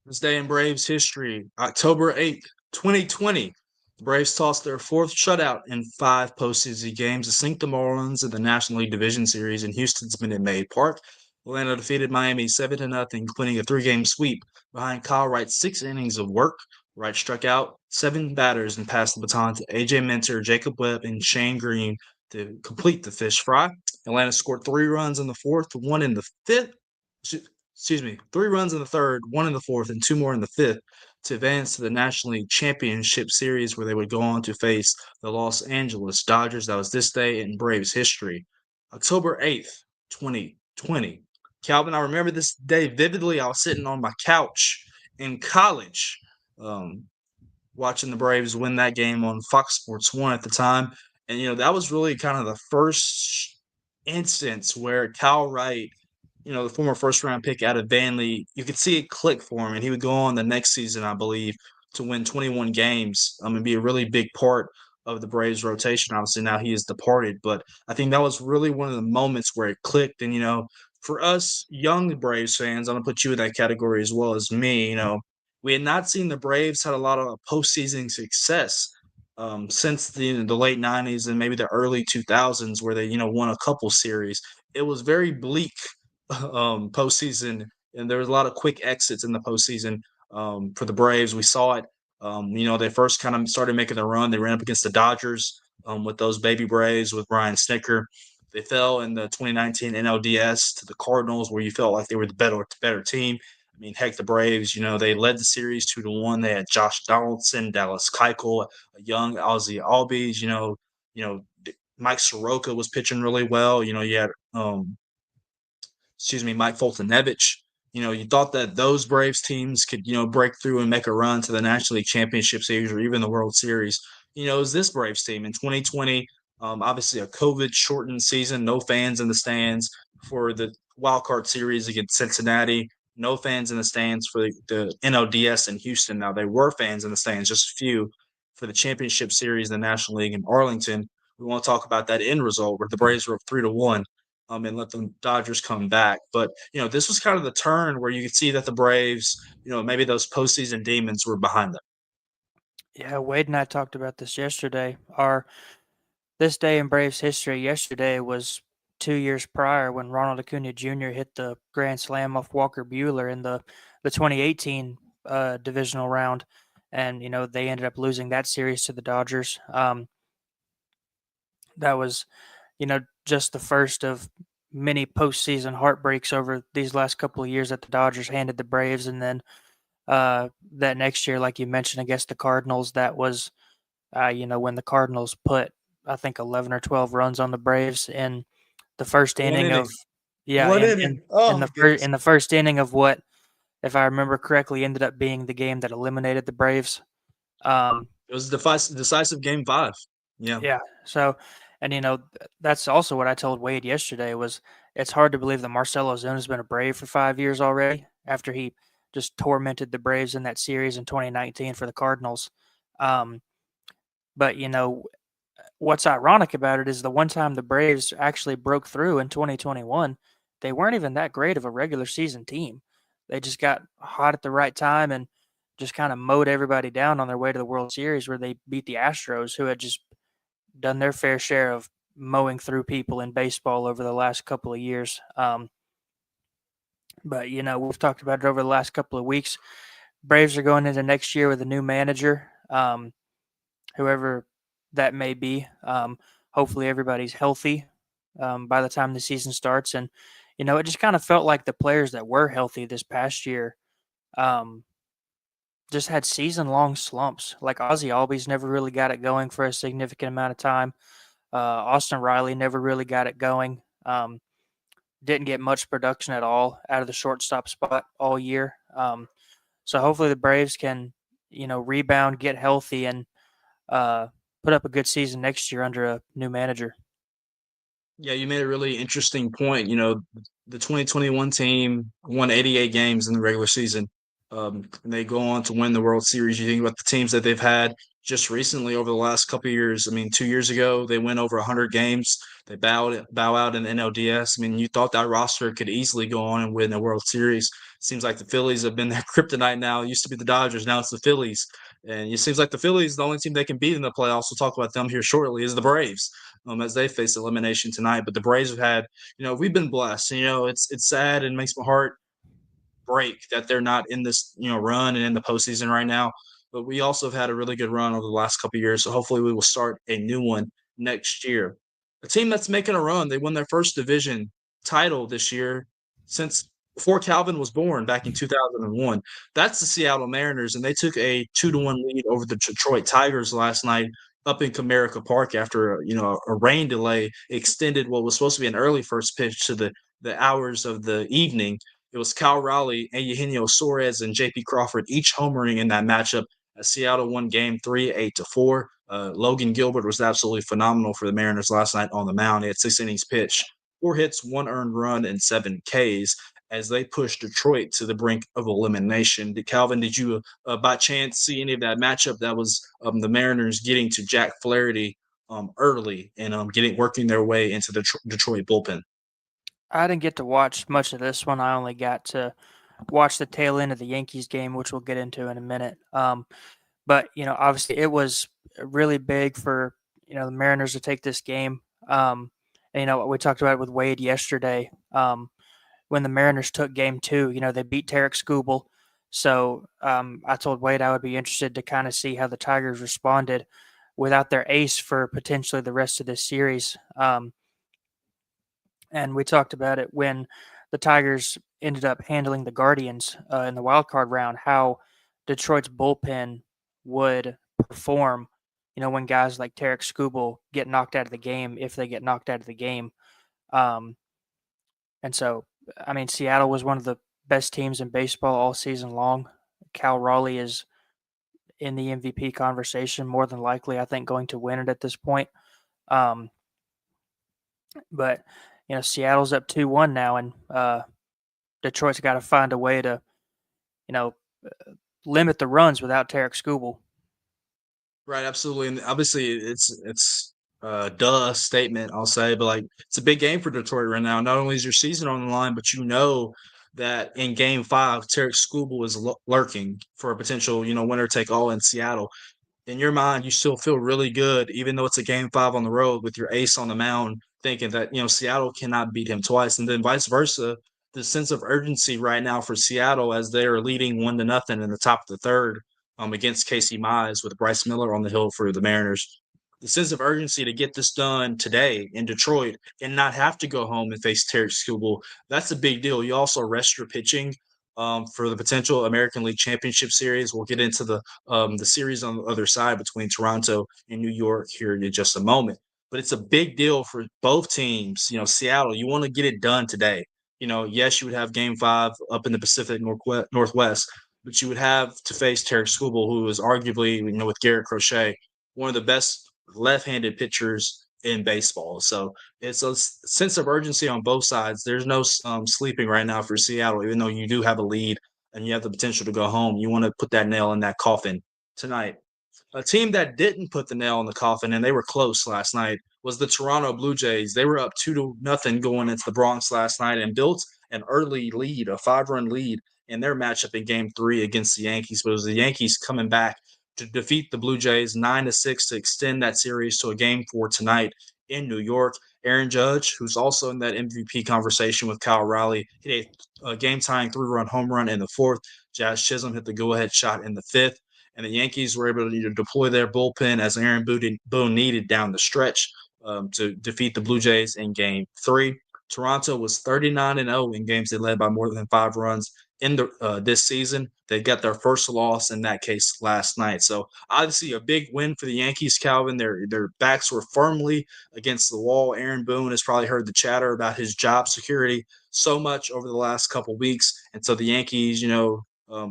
This day in Braves history, October 8th, 2020. The Braves tossed their 4th shutout in 5 postseason games to sink the Marlins in the National League Division Series in Houston's Minute Maid Park. Atlanta defeated Miami 7-0, including a 3-game sweep behind Kyle Wright's 6 innings of work. Wright struck out 7 batters and passed the baton to A.J. Minter, Jacob Webb, and Shane Green to complete the fish fry. Atlanta scored 3 runs in the 4th, 1 in the 5th. 3 runs in the 3rd, 1 in the 4th, and 2 more in the 5th to advance to the National League Championship Series, where they would go on to face the Los Angeles Dodgers. That was this day in Braves history. October 8th, 2020. Calvin, I remember this day vividly. I was sitting on my couch in college watching the Braves win that game on Fox Sports 1 at the time. And, that was really kind of the first instance where Kyle Wright, the former first-round pick out of Vanley, you could see it click for him, and he would go on the next season, I believe, to win 21 games and be a really big part of the Braves rotation. Obviously, now he has departed, but I think that was really one of the moments where it clicked. And, for us young Braves fans, I'm going to put you in that category as well as me, we had not seen the Braves had a lot of postseason success since the late 90s and maybe the early 2000s where they, won a couple series. It was very bleak postseason, and there was a lot of quick exits in the postseason for the Braves. We saw it. They first kind of started making the run. They ran up against the Dodgers with those baby Braves with Brian Snicker. They fell in the 2019 NLDS to the Cardinals, where you felt like they were the better team. I mean, heck, the Braves, they led the series 2-1. They had Josh Donaldson, Dallas Keuchel, a young Ozzie Albies. Mike Soroka was pitching really well. You had Mike Foltynewicz. You thought that those Braves teams could, break through and make a run to the National League Championship Series or even the World Series. It was this Braves team in 2020. Obviously, a COVID shortened season, no fans in the stands for the wild card series against Cincinnati. No fans in the stands for the NLDS in Houston. Now, there were fans in the stands, just a few, for the championship series in the National League in Arlington. We want to talk about that end result where the Braves were up 3-1. And let the Dodgers come back. But, this was kind of the turn where you could see that the Braves, maybe those postseason demons were behind them. Yeah, Wade and I talked about this yesterday. This day in Braves history yesterday was 2 years prior when Ronald Acuna Jr. hit the grand slam off Walker Buehler in the 2018 divisional round. And, they ended up losing that series to the Dodgers. That was, just the first of many postseason heartbreaks over these last couple of years that the Dodgers handed the Braves. And then that next year, like you mentioned, against the Cardinals, that was, when the Cardinals put, I think, 11 or 12 runs on the Braves in the first inning of, in the first inning of what, if I remember correctly, ended up being the game that eliminated the Braves. It was decisive game 5. Yeah. Yeah. So, and that's also what I told Wade yesterday was it's hard to believe that Marcell Ozuna has been a Brave for 5 years already after he just tormented the Braves in that series in 2019 for the Cardinals. But what's ironic about it is the one time the Braves actually broke through in 2021, they weren't even that great of a regular season team. They just got hot at the right time and just kind of mowed everybody down on their way to the World Series, where they beat the Astros, who had just done their fair share of mowing through people in baseball over the last couple of years. But, we've talked about it over the last couple of weeks. Braves are going into next year with a new manager, whoever that may be. Hopefully everybody's healthy by the time the season starts. And, it just kind of felt like the players that were healthy this past year just had season-long slumps. Like Ozzie Albies never really got it going for a significant amount of time. Austin Riley never really got it going. Didn't get much production at all out of the shortstop spot all year. So hopefully the Braves can, rebound, get healthy, and put up a good season next year under a new manager. Yeah, you made a really interesting point. The 2021 team won 88 games in the regular season. And they go on to win the World Series. You think about the teams that they've had just recently over the last couple of years. I mean, 2 years ago, they went over 100 games. They bow out in the NLDS. I mean, you thought that roster could easily go on and win the World Series. Seems like the Phillies have been their kryptonite now. It used to be the Dodgers. Now it's the Phillies. And it seems like the Phillies, the only team they can beat in the playoffs, we'll talk about them here shortly, is the Braves. As they face elimination tonight. But the Braves have had, we've been blessed. It's sad and makes my heart break that they're not in this, run and in the postseason right now. But we also have had a really good run over the last couple of years. So hopefully we will start a new one next year. A team that's making a run, they won their first division title this year since before Calvin was born back in 2001. That's the Seattle Mariners, and they took a 2-1 lead over the Detroit Tigers last night up in Comerica Park after a rain delay extended what was supposed to be an early first pitch to the hours of the evening. It was Cal Raleigh, Eugenio Suarez, and J.P. Crawford each homering in that matchup. Seattle won Game 3, 8-4. Logan Gilbert was absolutely phenomenal for the Mariners last night on the mound. He had 6 innings pitched, 4 hits, 1 earned run, and 7 Ks as they pushed Detroit to the brink of elimination. Calvin, did you by chance see any of that matchup? That was the Mariners getting to Jack Flaherty early and working their way into the Detroit bullpen. I didn't get to watch much of this one. I only got to watch the tail end of the Yankees game, which we'll get into in a minute. But, obviously it was really big for, the Mariners to take this game. And, we talked about it with Wade yesterday. When the Mariners took Game 2, they beat Tarek Skubal. So I told Wade I would be interested to kind of see how the Tigers responded without their ace for potentially the rest of this series. And we talked about it when the Tigers ended up handling the Guardians in the wild card round, how Detroit's bullpen would perform, when guys like Tarek Skubal get knocked out of the game, if they get knocked out of the game. And so, I mean, Seattle was one of the best teams in baseball all season long. Cal Raleigh is in the MVP conversation, more than likely, I think, going to win it at this point. But Seattle's up 2-1 now, and Detroit's got to find a way to, limit the runs without Tarek Skubal. Right, absolutely, and obviously it's a duh statement, I'll say, but like it's a big game for Detroit right now. Not only is your season on the line, but that in Game 5, Tarek Skubal is lurking for a potential winner take all in Seattle. In your mind, you still feel really good, even though it's a Game 5 on the road with your ace on the mound, thinking that Seattle cannot beat him twice, and then vice versa. The sense of urgency right now for Seattle as they are leading 1-0 in the top of the third against Casey Mize with Bryce Miller on the hill for the Mariners. The sense of urgency to get this done today in Detroit and not have to go home and face Tarek Skubal, that's a big deal. You also rest your pitching for the potential American League Championship Series. We'll get into the series on the other side between Toronto and New York here in just a moment. But it's a big deal for both teams. Seattle, you want to get it done today. Yes, you would have Game 5 up in the Pacific Northwest, but you would have to face Tarek Skubal, who is arguably, with Garrett Crochet, one of the best left-handed pitchers in baseball. So it's a sense of urgency on both sides. There's no sleeping right now for Seattle, even though you do have a lead and you have the potential to go home. You want to put that nail in that coffin tonight. A team that didn't put the nail in the coffin, and they were close last night, was the Toronto Blue Jays. They were up 2-0 going into the Bronx last night and built an early lead, a 5-run lead in their matchup in Game 3 against the Yankees. But it was the Yankees coming back to defeat the Blue Jays 9-6 to extend that series to a Game 4 tonight in New York. Aaron Judge, who's also in that MVP conversation with Kyle Riley, hit a game-tying 3-run home run in the fourth. Jazz Chisholm hit the go-ahead shot in the fifth. And the Yankees were able to deploy their bullpen as Aaron Boone needed down the stretch to defeat the Blue Jays in Game 3. Toronto was 39-0 in games they led by more than 5 runs in this season. They got their first loss in that case last night. So obviously a big win for the Yankees, Calvin. Their backs were firmly against the wall. Aaron Boone has probably heard the chatter about his job security so much over the last couple weeks. And so the Yankees,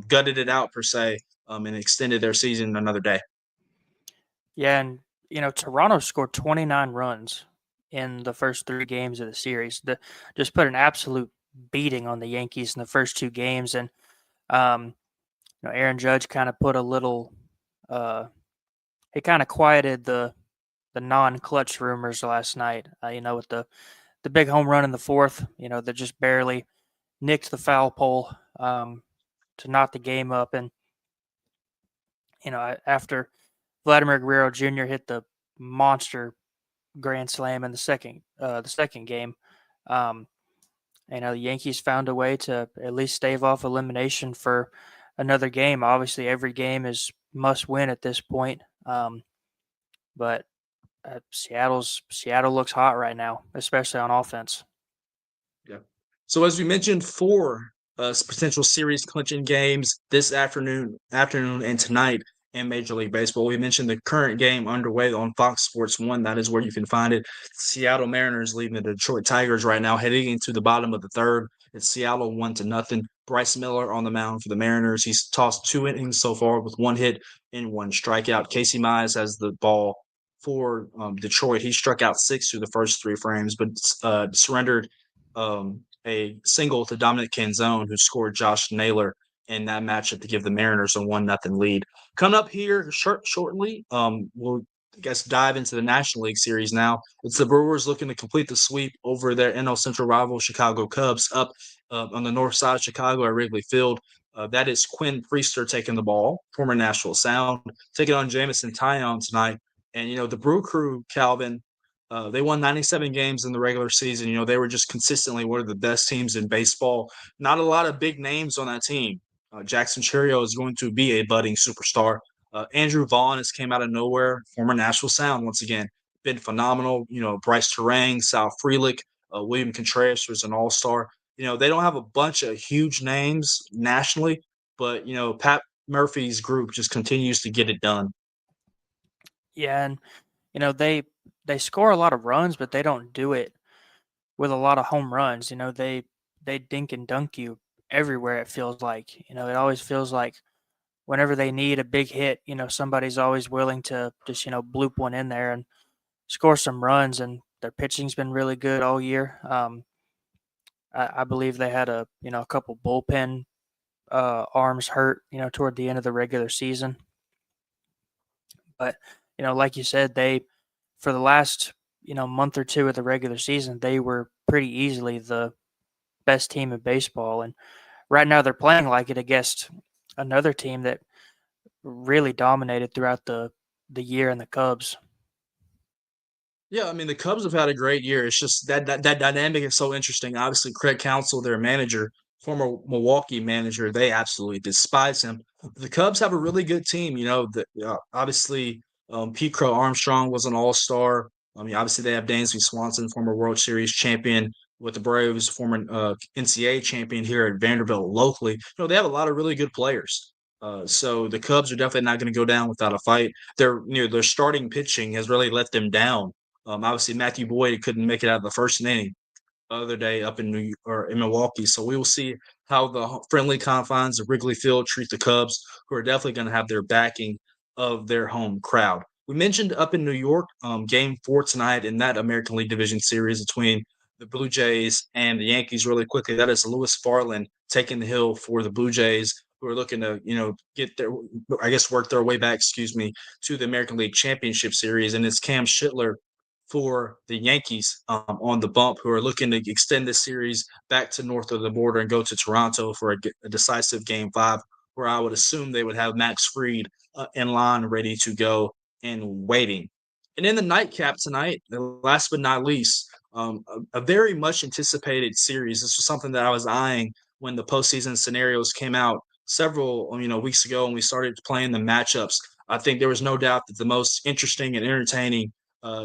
gutted it out per se. And extended their season another day. Yeah, and Toronto scored 29 runs in the first 3 games of the series. Just put an absolute beating on the Yankees in the first 2 games, and Aaron Judge kind of put a little. He kind of quieted the non-clutch rumors last night. With the big home run in the fourth, that just barely nicked the foul pole to knock the game up, and after Vladimir Guerrero Jr. hit the monster grand slam in the second game, the Yankees found a way to at least stave off elimination for another game. Obviously, every game is must win at this point, but Seattle looks hot right now, especially on offense. Yeah. So as we mentioned, 4 potential series clinching games this afternoon and tonight in Major League Baseball. We mentioned the current game underway on Fox Sports 1. That is where you can find it. Seattle Mariners leading the Detroit Tigers right now, heading into the bottom of the third. It's Seattle 1-0. Bryce Miller on the mound for the Mariners. He's tossed 2 innings so far with 1 hit and 1 strikeout. Casey Mize has the ball for Detroit. He struck out 6 through the first 3 frames, but surrendered a single to Dominic Canzone, who scored Josh Naylor in that matchup to give the Mariners a 1-0 lead. Coming up here shortly, we'll dive into the National League Series now. It's the Brewers looking to complete the sweep over their NL Central rival Chicago Cubs up on the north side of Chicago at Wrigley Field. That is Quinn Priester taking the ball, former Nashville Sound, taking on Jamison Tyone tonight. And, the Brew Crew, Calvin, they won 97 games in the regular season. They were just consistently one of the best teams in baseball. Not a lot of big names on that team. Jackson Cherio is going to be a budding superstar. Andrew Vaughn has came out of nowhere, former Nashville Sound once again, been phenomenal. Bryce Terang, Sal Frelick, William Contreras was an all-star. They don't have a bunch of huge names nationally, but Pat Murphy's group just continues to get it done. Yeah, and they score a lot of runs, but they don't do it with a lot of home runs. They dink and dunk you everywhere. It feels like it always feels like whenever they need a big hit, somebody's always willing to just bloop one in there and score some runs. And their pitching's been really good all year. I believe they had a couple bullpen arms hurt toward the end of the regular season. But like you said, they for the last month or two of the regular season, they were pretty easily the best team in baseball. And right now they're playing like it against another team that really dominated throughout the year in the Cubs. Yeah, I mean the Cubs have had a great year. It's just that dynamic is so interesting. Obviously, Craig Counsell, their manager, former Milwaukee manager, they absolutely despise him. The Cubs have a really good team. Obviously, Pete Crow Armstrong was an All Star. I mean, obviously they have Dansby Swanson, former World Series champion with the Braves, former NCAA champion here at Vanderbilt locally. They have a lot of really good players. So the Cubs are definitely not going to go down without a fight. Their starting pitching has really let them down. Obviously, Matthew Boyd couldn't make it out of the first inning the other day up in in Milwaukee. So we will see how the friendly confines of Wrigley Field treat the Cubs, who are definitely going to have their backing of their home crowd. We mentioned up in New York, Game 4 tonight in that American League Division Series between the Blue Jays and the Yankees. Really quickly, that is Lewis Farland taking the hill for the Blue Jays, who are looking to work their way back, to the American League Championship Series, and it's Cam Schittler for the Yankees on the bump, who are looking to extend this series back to north of the border and go to Toronto for a decisive Game 5, where I would assume they would have Max Fried in line, ready to go and waiting. And in the nightcap tonight, last but not least, a very much anticipated series. This was something that I was eyeing when the postseason scenarios came out several weeks ago, and we started playing the matchups. I think there was no doubt that the most interesting and entertaining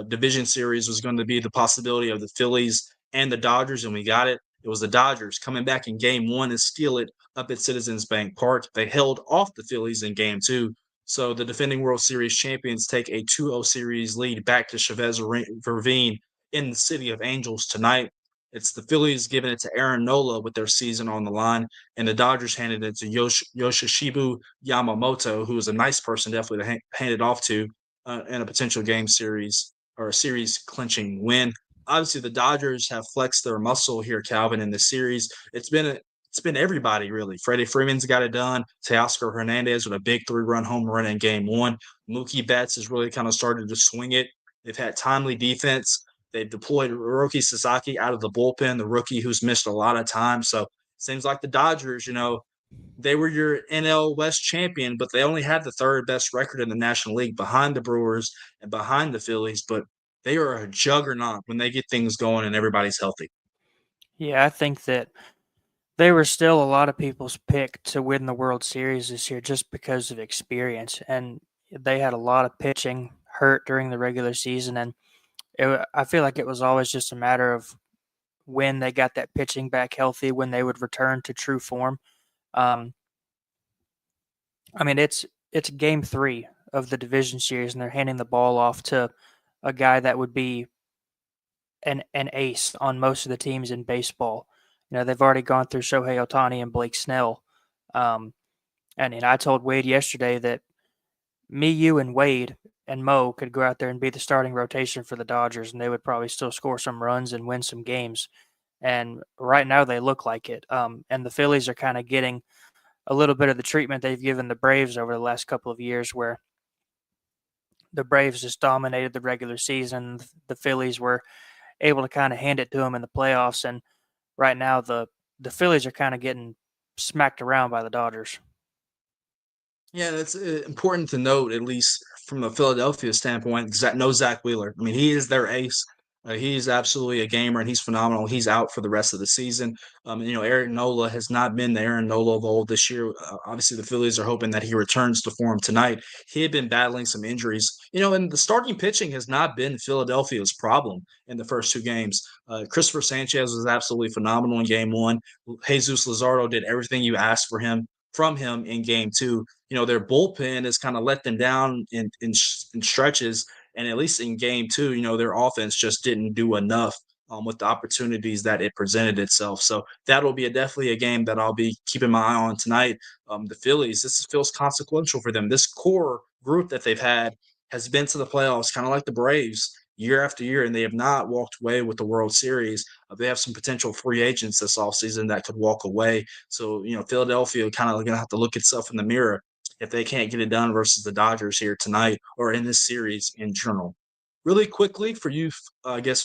division series was going to be the possibility of the Phillies and the Dodgers, and we got it. It was the Dodgers coming back in Game 1 and steal it up at Citizens Bank Park. They held off the Phillies in Game 2. So the defending World Series champions take a 2-0 series lead back to Chavez Ravine in the City of Angels tonight. It's the Phillies giving it to Aaron Nola with their season on the line, and the Dodgers handed it to Yoshitshibu Yamamoto, who is a nice person definitely to hand it off to in a potential game series or a series clinching win. Obviously, the Dodgers have flexed their muscle here, Calvin, in the series. It's been everybody really. Freddie Freeman's got it done. Teoscar Hernandez with a big 3-run home run in Game 1. Mookie Betts has really kind of started to swing it. They've had timely defense. They've deployed Hiroki Sasaki out of the bullpen, the rookie who's missed a lot of time. So it seems like the Dodgers, they were your NL West champion, but they only had the third best record in the National League behind the Brewers and behind the Phillies. But they are a juggernaut when they get things going and everybody's healthy. Yeah, I think that they were still a lot of people's pick to win the World Series this year just because of experience. And they had a lot of pitching hurt during the regular season. And I feel like it was always just a matter of when they got that pitching back healthy, when they would return to true form. I mean, it's Game 3 of the division series, and they're handing the ball off to a guy that would be an ace on most of the teams in baseball. They've already gone through Shohei Ohtani and Blake Snell. And I told Wade yesterday that me, you, and Wade and Mo could go out there and be the starting rotation for the Dodgers, and they would probably still score some runs and win some games. And right now they look like it. And the Phillies are kind of getting a little bit of the treatment they've given the Braves over the last couple of years, where the Braves just dominated the regular season. The Phillies were able to kind of hand it to them in the playoffs. And right now the Phillies are kind of getting smacked around by the Dodgers. Yeah, it's important to note, at least from a Philadelphia standpoint, no Zach Wheeler. I mean, he is their ace. He's absolutely a gamer, and he's phenomenal. He's out for the rest of the season. Eric Nola has not been the Aaron Nola of old this year. Obviously, the Phillies are hoping that he returns to form tonight. He had been battling some injuries, and the starting pitching has not been Philadelphia's problem in the first two games. Christopher Sanchez was absolutely phenomenal in game one. Jesus Luzardo did everything you asked from him in game two. Their bullpen has kind of let them down in stretches. And at least in game two, their offense just didn't do enough with the opportunities that it presented itself. So that'll be definitely a game that I'll be keeping my eye on tonight. The Phillies, this feels consequential for them. This core group that they've had has been to the playoffs, kind of like the Braves, year after year, and they have not walked away with the World Series. They have some potential free agents this offseason that could walk away. So, Philadelphia kind of going to have to look itself in the mirror if they can't get it done versus the Dodgers here tonight or in this series in general. Really quickly, for you,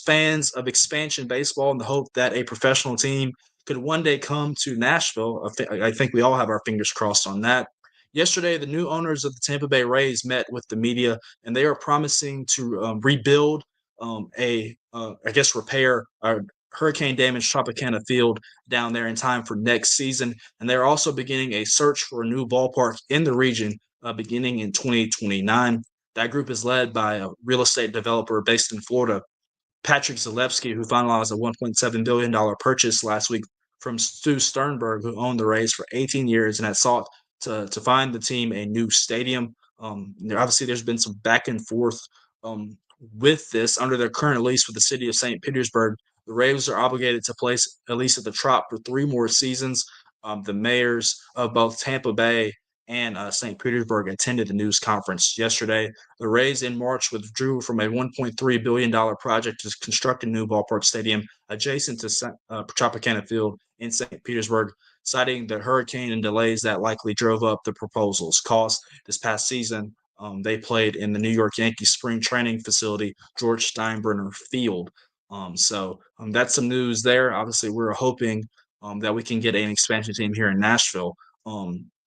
fans of expansion baseball and the hope that a professional team could one day come to Nashville, I think we all have our fingers crossed on that. Yesterday, the new owners of the Tampa Bay Rays met with the media, and they are promising to rebuild repair hurricane-damaged Tropicana Field down there in time for next season. And they're also beginning a search for a new ballpark in the region beginning in 2029. That group is led by a real estate developer based in Florida, Patrick Zalewski, who finalized a $1.7 billion purchase last week from Stu Sternberg, who owned the Rays for 18 years and had sought to find the team a new stadium. Obviously, there's been some back and forth with this. Under their current lease with the city of St. Petersburg, the Rays are obligated to place at least at the Trop for 3 more seasons. The mayors of both Tampa Bay and St. Petersburg attended the news conference yesterday. The Rays in March withdrew from a $1.3 billion project to construct a new ballpark stadium adjacent to Tropicana Field in St. Petersburg, citing the hurricane and delays that likely drove up the proposal's cost. This past season, they played in the New York Yankees spring training facility, George Steinbrenner Field. So that's some news there. Obviously, we're hoping that we can get an expansion team here in Nashville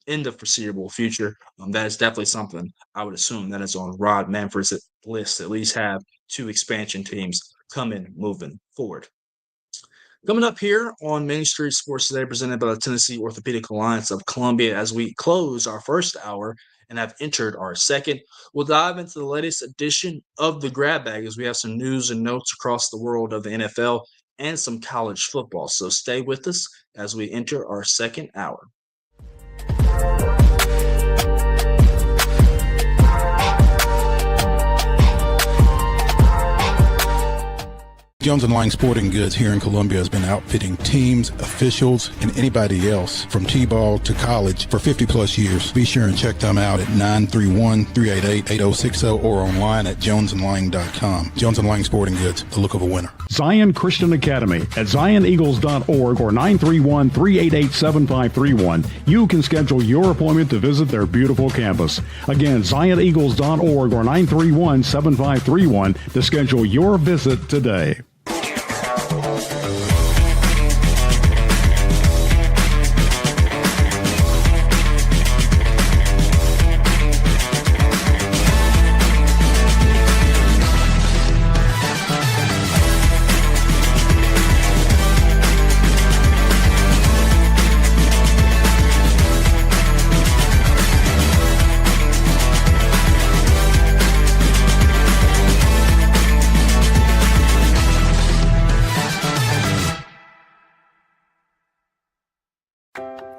in the foreseeable future. That is definitely something I would assume that is on Rod Manfred's list, at least have 2 expansion teams coming moving forward. Coming up here on Main Street Sports Today, presented by the Tennessee Orthopedic Alliance of Columbia, as we close our first hour and have entered our second, we'll dive into the latest edition of the Grab Bag as we have some news and notes across the world of the NFL and some college football. So stay with us as we enter our second hour. Jones & Lang Sporting Goods here in Columbia has been outfitting teams, officials, and anybody else from T-ball to college for 50-plus years. Be sure and check them out at 931-388-8060 or online at jonesandlang.com. Jones & Lang Sporting Goods, the look of a winner. Zion Christian Academy at zioneagles.org or 931-388-7531. You can schedule your appointment to visit their beautiful campus. Again, zioneagles.org or 931-7531 to schedule your visit today.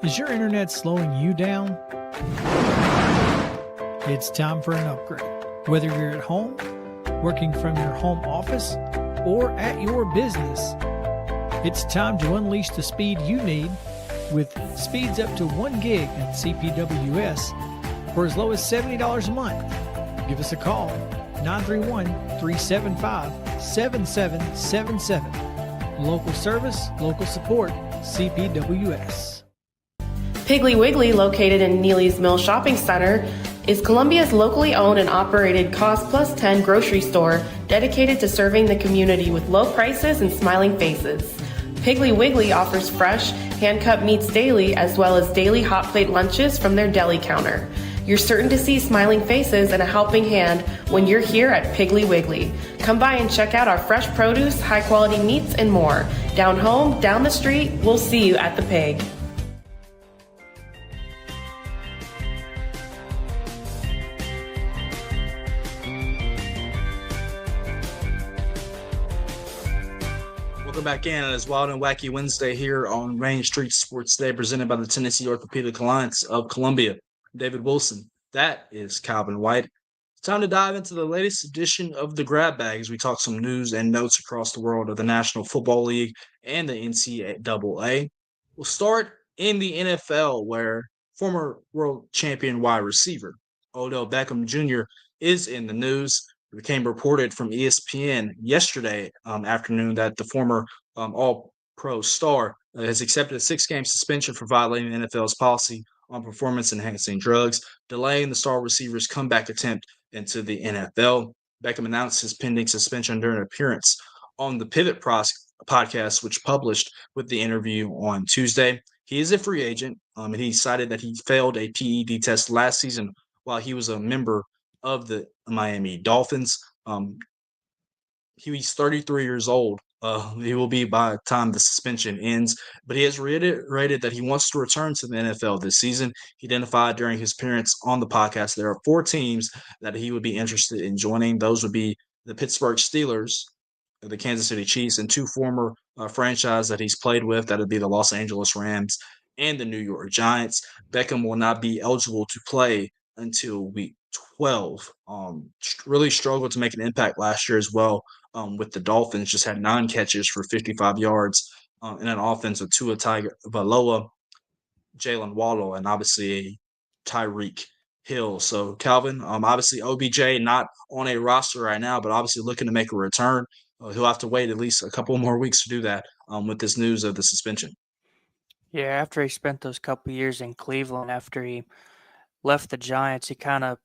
Is your internet slowing you down? It's time for an upgrade. Whether you're at home, working from your home office, or at your business, it's time to unleash the speed you need with speeds up to 1 gig at CPWS for as low as $70 a month. Give us a call, 931-375-7777. Local service, local support, CPWS. Piggly Wiggly, located in Neely's Mill Shopping Center, is Columbia's locally owned and operated Cost Plus 10 grocery store dedicated to serving the community with low prices and smiling faces. Piggly Wiggly offers fresh, hand-cut meats daily as well as daily hot plate lunches from their deli counter. You're certain to see smiling faces and a helping hand when you're here at Piggly Wiggly. Come by and check out our fresh produce, high-quality meats, and more. Down home, down the street, we'll see you at the Pig. Welcome back in. It's Wild and Wacky Wednesday here on Main Street Sports Day, presented by the Tennessee Orthopedic Alliance of Columbia. David Wilson. That is Calvin White. It's time to dive into the latest edition of the Grab Bag as we talk some news and notes across the world of the National Football League and the NCAA. We'll start in the NFL, where former world champion wide receiver Odell Beckham Jr. is in the news. It became reported from ESPN yesterday afternoon that the former All-Pro star has accepted a 6-game suspension for violating the NFL's policy on performance-enhancing drugs, delaying the star receiver's comeback attempt into the NFL. Beckham announced his pending suspension during an appearance on the Pivot podcast, which published with the interview on Tuesday. He is a free agent, and he cited that he failed a PED test last season while he was a member of the Miami Dolphins. He's 33 years old. He will be by the time the suspension ends, but he has reiterated that he wants to return to the NFL this season. He identified during his appearance on the podcast there are 4 teams that he would be interested in joining. Those would be the Pittsburgh Steelers, the Kansas City Chiefs, and 2 former franchises that he's played with. That would be the Los Angeles Rams and the New York Giants. Beckham will not be eligible to play until week 12. Really struggled to make an impact last year as well with the Dolphins. Just had 9 catches for 55 yards in an offense with Tua Tagovailoa, Jalen Waddle, and obviously Tyreek Hill. So Calvin, obviously OBJ not on a roster right now, but obviously looking to make a return. He'll have to wait at least a couple more weeks to do that with this news of the suspension. Yeah, after he spent those couple years in Cleveland, after he left the Giants, he kind of,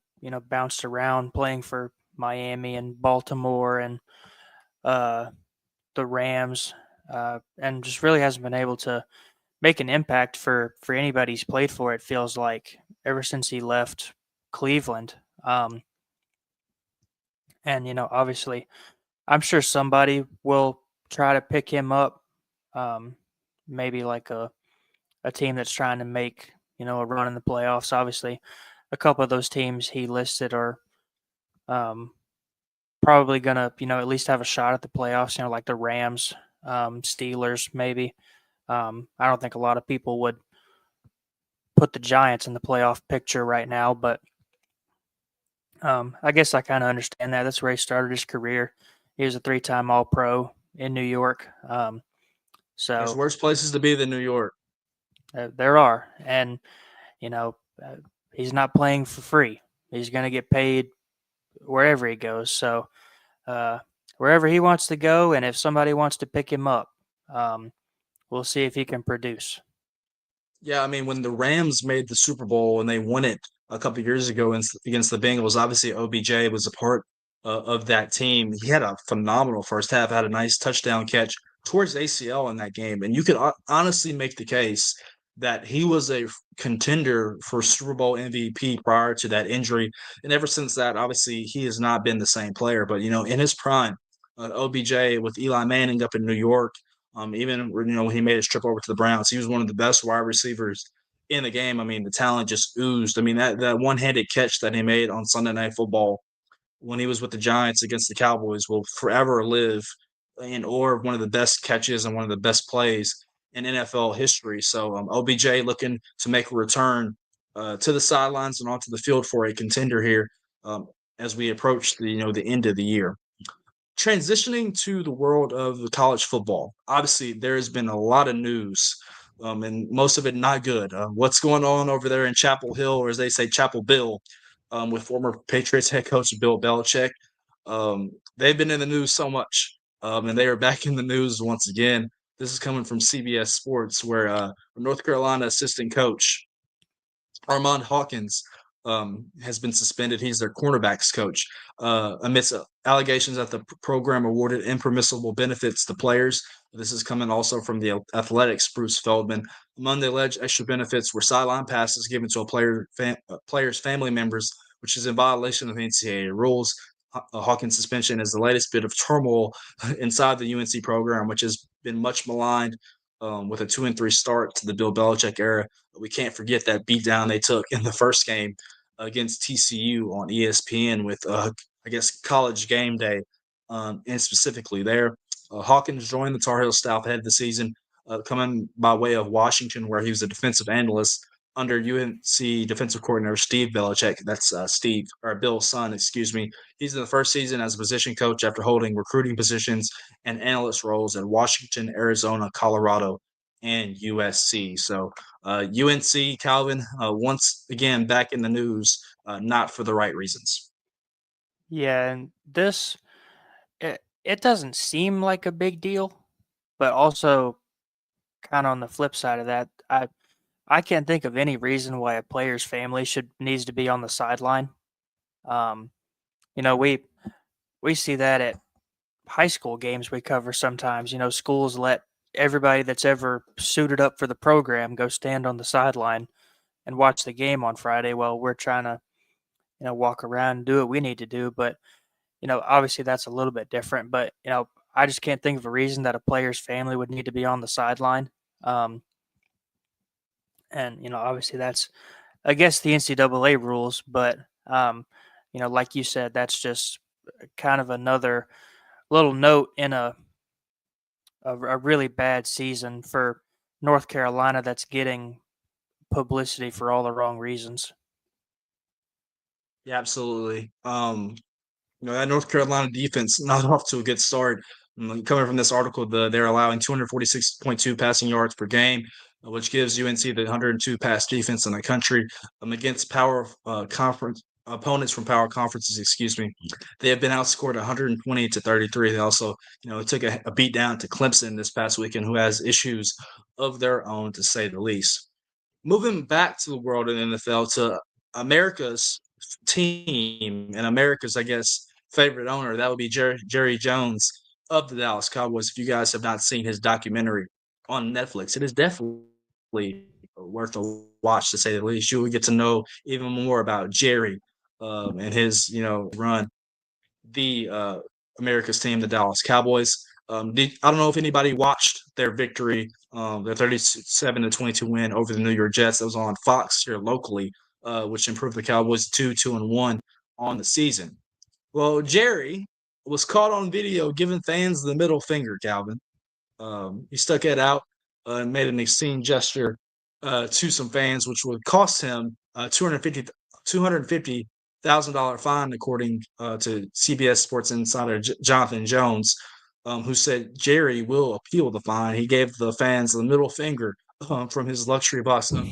bounced around playing for Miami and Baltimore and the Rams, and just really hasn't been able to make an impact for anybody he's played for, it feels like, ever since he left Cleveland. And, obviously, I'm sure somebody will try to pick him up, maybe like a team that's trying to make, a run in the playoffs. Obviously, a couple of those teams he listed are probably going to, at least have a shot at the playoffs, like the Rams, Steelers, maybe. I don't think a lot of people would put the Giants in the playoff picture right now, but I guess I kind of understand that. That's where he started his career. He was a 3-time All-Pro in New York. So there's worse places to be than New York. There are. And, he's not playing for free. He's going to get paid wherever he goes. So wherever he wants to go, and if somebody wants to pick him up, we'll see if he can produce. Yeah, I mean, when the Rams made the Super Bowl and they won it a couple of years ago against the Bengals, obviously OBJ was a part of that team. He had a phenomenal first half, had a nice touchdown catch towards ACL in that game. And you could honestly make the case that he was a contender for Super Bowl MVP prior to that injury. And ever since that, obviously, he has not been the same player. But, in his prime, OBJ with Eli Manning up in New York, even, when he made his trip over to the Browns, he was one of the best wide receivers in the game. I mean, the talent just oozed. I mean, that one-handed catch that he made on Sunday Night Football when he was with the Giants against the Cowboys will forever live in awe of one of the best catches and one of the best plays in NFL history. So OBJ looking to make a return to the sidelines and onto the field for a contender here as we approach the end of the year. Transitioning to the world of college football, obviously there has been a lot of news, and most of it not good. What's going on over there in Chapel Hill, or as they say, Chapel Bill, with former Patriots head coach Bill Belichick? They've been in the news so much, and they are back in the news once again. This is coming from CBS Sports, where North Carolina assistant coach Armand Hawkins has been suspended. He's their cornerbacks coach amidst allegations that the program awarded impermissible benefits to players. This is coming also from the Athletics' Bruce Feldman. Among the alleged extra benefits were sideline passes given to player's family members, which is in violation of NCAA rules. Hawkins' suspension is the latest bit of turmoil inside the UNC program, which has been much maligned with a 2-3 start to the Bill Belichick era. We can't forget that beatdown they took in the first game against TCU on ESPN with, I guess, College Game Day, and specifically there. Hawkins joined the Tar Heel staff ahead of the season, coming by way of Washington, where he was a defensive analyst under UNC defensive coordinator Steve Belichick. That's Bill's son, excuse me. He's in the first season as a position coach after holding recruiting positions and analyst roles at Washington, Arizona, Colorado, and USC. So UNC, Calvin, once again back in the news, not for the right reasons. Yeah, and it doesn't seem like a big deal, but also kind of on the flip side of that, I can't think of any reason why a player's family needs to be on the sideline. Um, we see that at high school games we cover sometimes. Schools let everybody that's ever suited up for the program go stand on the sideline and watch the game on Friday while we're trying to, walk around and do what we need to do. But, obviously that's a little bit different. But, I just can't think of a reason that a player's family would need to be on the sideline. And obviously that's against the NCAA rules, but like you said, that's just kind of another little note in a really bad season for North Carolina that's getting publicity for all the wrong reasons. Yeah, absolutely. That North Carolina defense not off to a good start. Coming from this article, they're allowing 246.2 passing yards per game, which gives UNC the 102 pass defense in the country against power conference opponents from power conferences. Excuse me, they have been outscored 120-33. They also, took a beat down to Clemson this past weekend, who has issues of their own, to say the least. Moving back to the world in the NFL, to America's team and America's, I guess, favorite owner, that would be Jerry Jones of the Dallas Cowboys. If you guys have not seen his documentary on Netflix, it is definitely worth a watch, to say the least. You will get to know even more about Jerry and his, run the America's team, the Dallas Cowboys. I don't know if anybody watched their victory, their 37-22 win over the New York Jets. That was on Fox here locally, which improved the Cowboys to 2-1 on the season. Well, Jerry was caught on video giving fans the middle finger, Calvin. He stuck it out and made an obscene gesture to some fans, which would cost him $250,000 fine, according to CBS Sports Insider Jonathan Jones, who said Jerry will appeal the fine. He gave the fans the middle finger from his luxury box at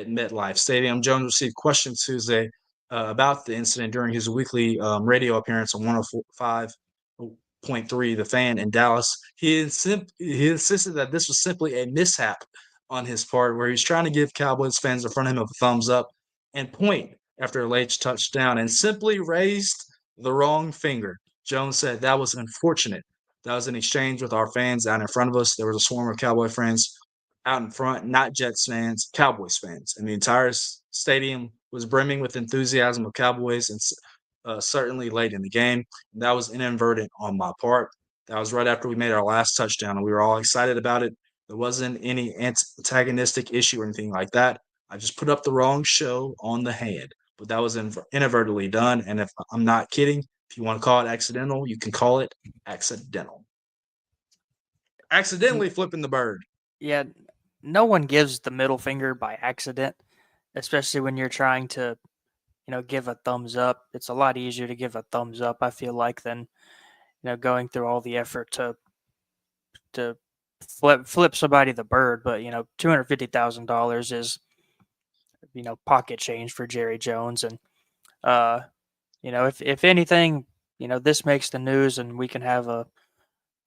MetLife Stadium. Jones received questions Tuesday about the incident during his weekly radio appearance on 105.3 The Fan in Dallas. He insisted that this was simply a mishap on his part, where he's trying to give Cowboys fans in front of him a thumbs up and point after a late touchdown, and simply raised the wrong finger. Jones said that was unfortunate. That was an exchange with our fans out in front of us. There was a swarm of Cowboy fans out in front, not Jets fans, Cowboys fans. And the entire stadium was brimming with enthusiasm of Cowboys, and certainly late in the game. And that was inadvertent on my part. That was right after we made our last touchdown, and we were all excited about it. There wasn't any antagonistic issue or anything like that. I just put up the wrong show on the hand, but that was inadvertently done. And if I'm not kidding, if you want to call it accidental, you can call it accidental. Accidentally flipping the bird. Yeah, no one gives the middle finger by accident, especially when you're trying to, give a thumbs up. It's a lot easier to give a thumbs up, I feel like, than, going through all the effort to flip somebody the bird. But, $250,000 is, pocket change for Jerry Jones. And, if anything, this makes the news and we can have a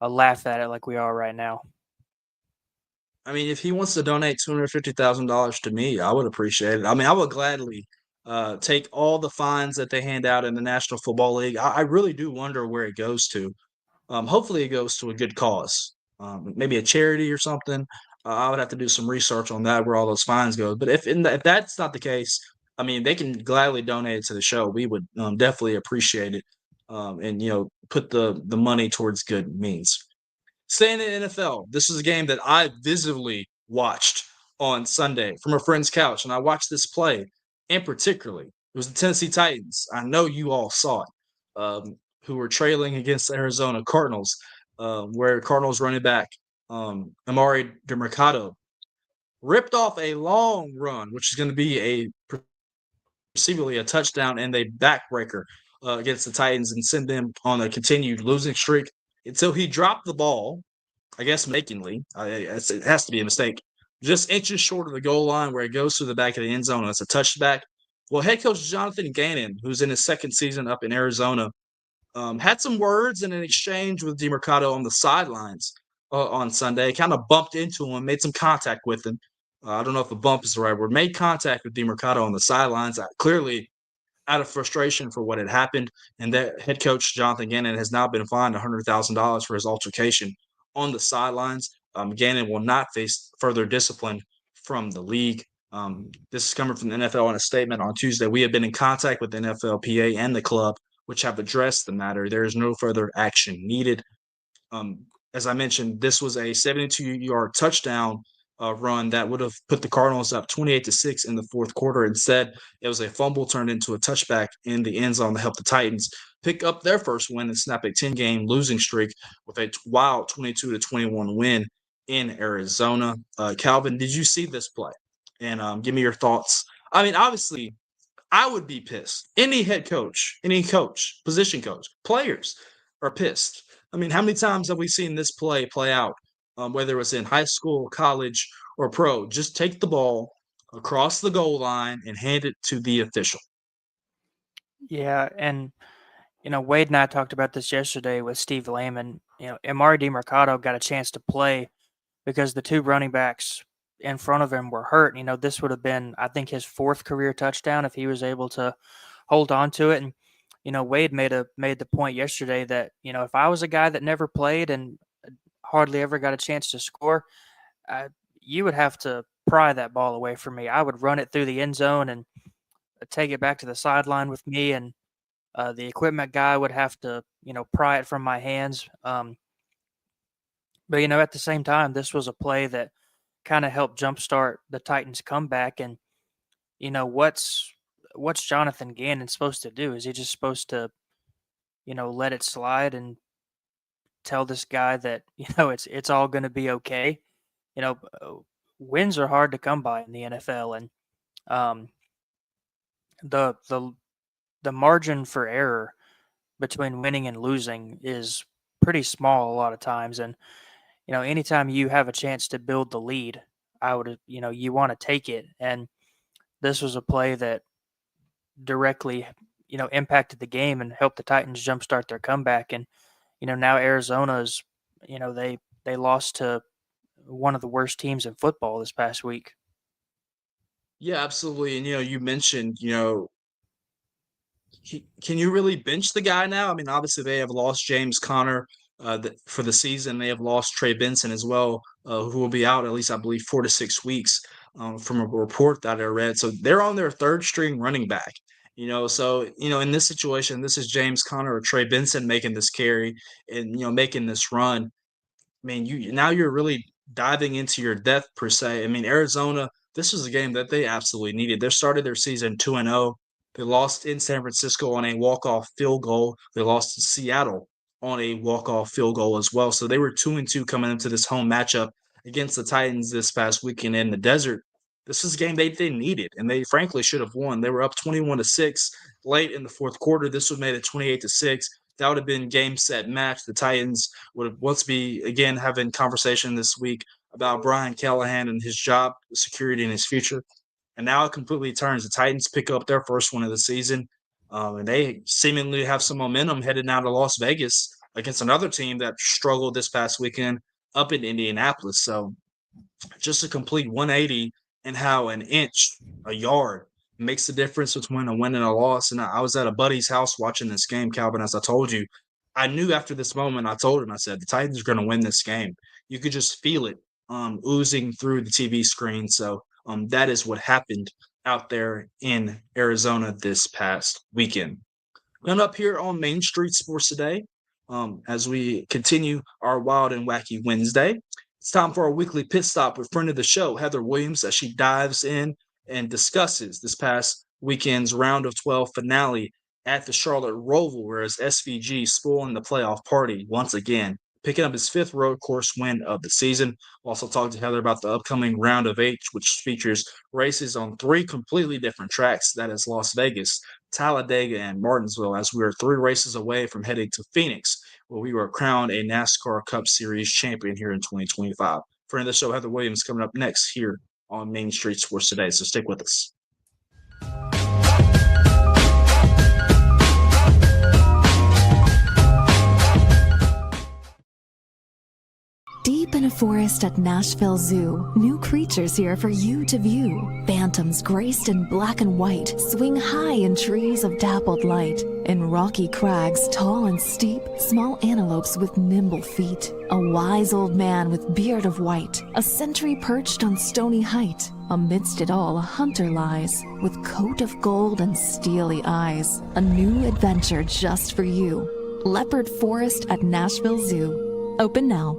laugh at it like we are right now. I mean, if he wants to donate $250,000 to me, I would appreciate it. I mean, I would gladly take all the fines that they hand out in the National Football League. I really do wonder where it goes to. Hopefully, it goes to a good cause, maybe a charity or something. I would have to do some research on that where all those fines go. But if that's not the case, I mean, they can gladly donate it to the show. We would definitely appreciate it, and put the money towards good means. Staying in the NFL, this is a game that I visibly watched on Sunday from a friend's couch, and I watched this play, and particularly it was the Tennessee Titans. I know you all saw it, who were trailing against the Arizona Cardinals, where Cardinals running back Amari DeMercado ripped off a long run, which is going to be perceivably a touchdown and a backbreaker against the Titans and send them on a continued losing streak until he dropped the ball, I guess mistakenly. It has to be a mistake. Just inches short of the goal line where it goes through the back of the end zone and it's a touchback. Well, head coach Jonathan Gannon, who's in his second season up in Arizona, had some words in an exchange with DeMercado on the sidelines on Sunday. Kind of bumped into him, made some contact with him. I don't know if a bump is the right word. Made contact with DeMercado on the sidelines. Clearly out of frustration for what had happened. And that head coach, Jonathan Gannon, has now been fined $100,000 for his altercation on the sidelines. Gannon will not face further discipline from the league. This is coming from the NFL in a statement on Tuesday. We have been in contact with the NFLPA and the club, which have addressed the matter. There is no further action needed. As I mentioned, this was a 72-yard touchdown run that would have put the Cardinals up 28-6 in the fourth quarter. Instead, it was a fumble turned into a touchback in the end zone to help the Titans pick up their first win and snap a 10-game losing streak with a wild 22-21 win in Arizona. Calvin, did you see this play? And give me your thoughts. I mean, obviously, I would be pissed. Any head coach, any coach, position coach, players are pissed. I mean, how many times have we seen this play out, whether it was in high school, college, or pro? Just take the ball across the goal line and hand it to the official. Yeah, and Wade and I talked about this yesterday with Steve Lehman. Amari DeMercado got a chance to play because the two running backs in front of him were hurt. This would have been, I think, his fourth career touchdown if he was able to hold on to it. And Wade made the point yesterday that if I was a guy that never played and hardly ever got a chance to score, you would have to pry that ball away from me. I would run it through the end zone and take it back to the sideline with me, and the equipment guy would have to pry it from my hands. But at the same time, this was a play that kind of helped jumpstart the Titans' comeback. And what's Jonathan Gannon supposed to do? Is he just supposed to let it slide and tell this guy that it's all going to be okay? Wins are hard to come by in the NFL, and the margin for error between winning and losing is pretty small a lot of times. And anytime you have a chance to build the lead, I would you want to take it. And this was a play that directly impacted the game and helped the Titans jumpstart their comeback. And now Arizona's they lost to one of the worst teams in football this past week. Yeah, absolutely. And you mentioned can you really bench the guy now? I mean, obviously they have lost James Conner for the season. They have lost Trey Benson as well, who will be out at least, I believe, 4 to 6 weeks from a report that I read. So they're on their third string running back. So in this situation, this is James Conner or Trey Benson making this carry and making this run. I mean, you're really diving into your depth per se. I mean, Arizona, this was a game that they absolutely needed. They started their season 2-0. They lost in San Francisco on a walk-off field goal. They lost to Seattle on a walk-off field goal as well. So they were 2-2 coming into this home matchup against the Titans this past weekend in the desert. This is a game they needed, and they frankly should have won. They were up 21-6 late in the fourth quarter. This would have made it 28-6. That would have been game, set, match. The Titans would have once be again having conversation this week about Brian Callahan and his job security and his future. And now it completely turns. The Titans pick up their first one of the season, and they seemingly have some momentum headed now to Las Vegas against another team that struggled this past weekend up in Indianapolis. So just a complete 180 and how an inch, a yard makes the difference between a win and a loss. And I was at a buddy's house watching this game, Calvin, as I told you. I knew after this moment, I told him, I said, the Titans are going to win this game. You could just feel it oozing through the TV screen. So that is what happened out there in Arizona this past weekend. Coming up here on Main Street Sports Today, as we continue our Wild and Wacky Wednesday, it's time for our weekly pit stop with friend of the show, Heather Williams, as she dives in and discusses this past weekend's round of 12 finale at the Charlotte Roval, whereas SVG spoiling the playoff party once again, picking up his 5th road course win of the season. We'll also talk to Heather about the upcoming round of 8, which features races on 3 completely different tracks. That is Las Vegas, Talladega, and Martinsville, as we are 3 races away from heading to Phoenix, where we were crowned a NASCAR Cup Series champion here in 2025. Friend of the show, Heather Williams, coming up next here on Main Street Sports Today. So stick with us. Deep in a forest at Nashville Zoo, new creatures here for you to view. Phantoms graced in black and white swing high in trees of dappled light. In rocky crags, tall and steep, small antelopes with nimble feet. A wise old man with beard of white, a sentry perched on stony height. Amidst it all, a hunter lies, with coat of gold and steely eyes. A new adventure just for you. Leopard Forest at Nashville Zoo. Open now.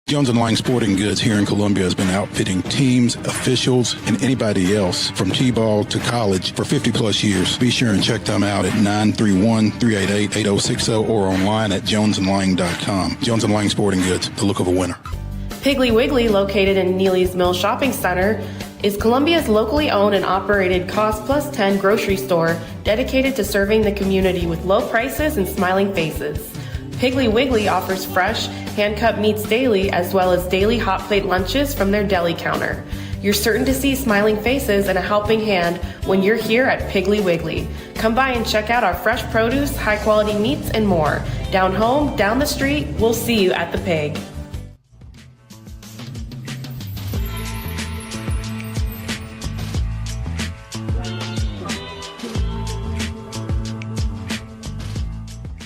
Jones & Lang Sporting Goods here in Columbia has been outfitting teams, officials, and anybody else from T-ball to college for 50-plus years. Be sure and check them out at 931-388-8060 or online at jonesandlang.com. Jones & Lang Sporting Goods, the look of a winner. Piggly Wiggly, located in Neely's Mill Shopping Center, is Columbia's locally owned and operated Cost Plus 10 grocery store dedicated to serving the community with low prices and smiling faces. Piggly Wiggly offers fresh, hand-cut meats daily, as well as daily hot plate lunches from their deli counter. You're certain to see smiling faces and a helping hand when you're here at Piggly Wiggly. Come by and check out our fresh produce, high-quality meats, and more. Down home, down the street, we'll see you at the Pig.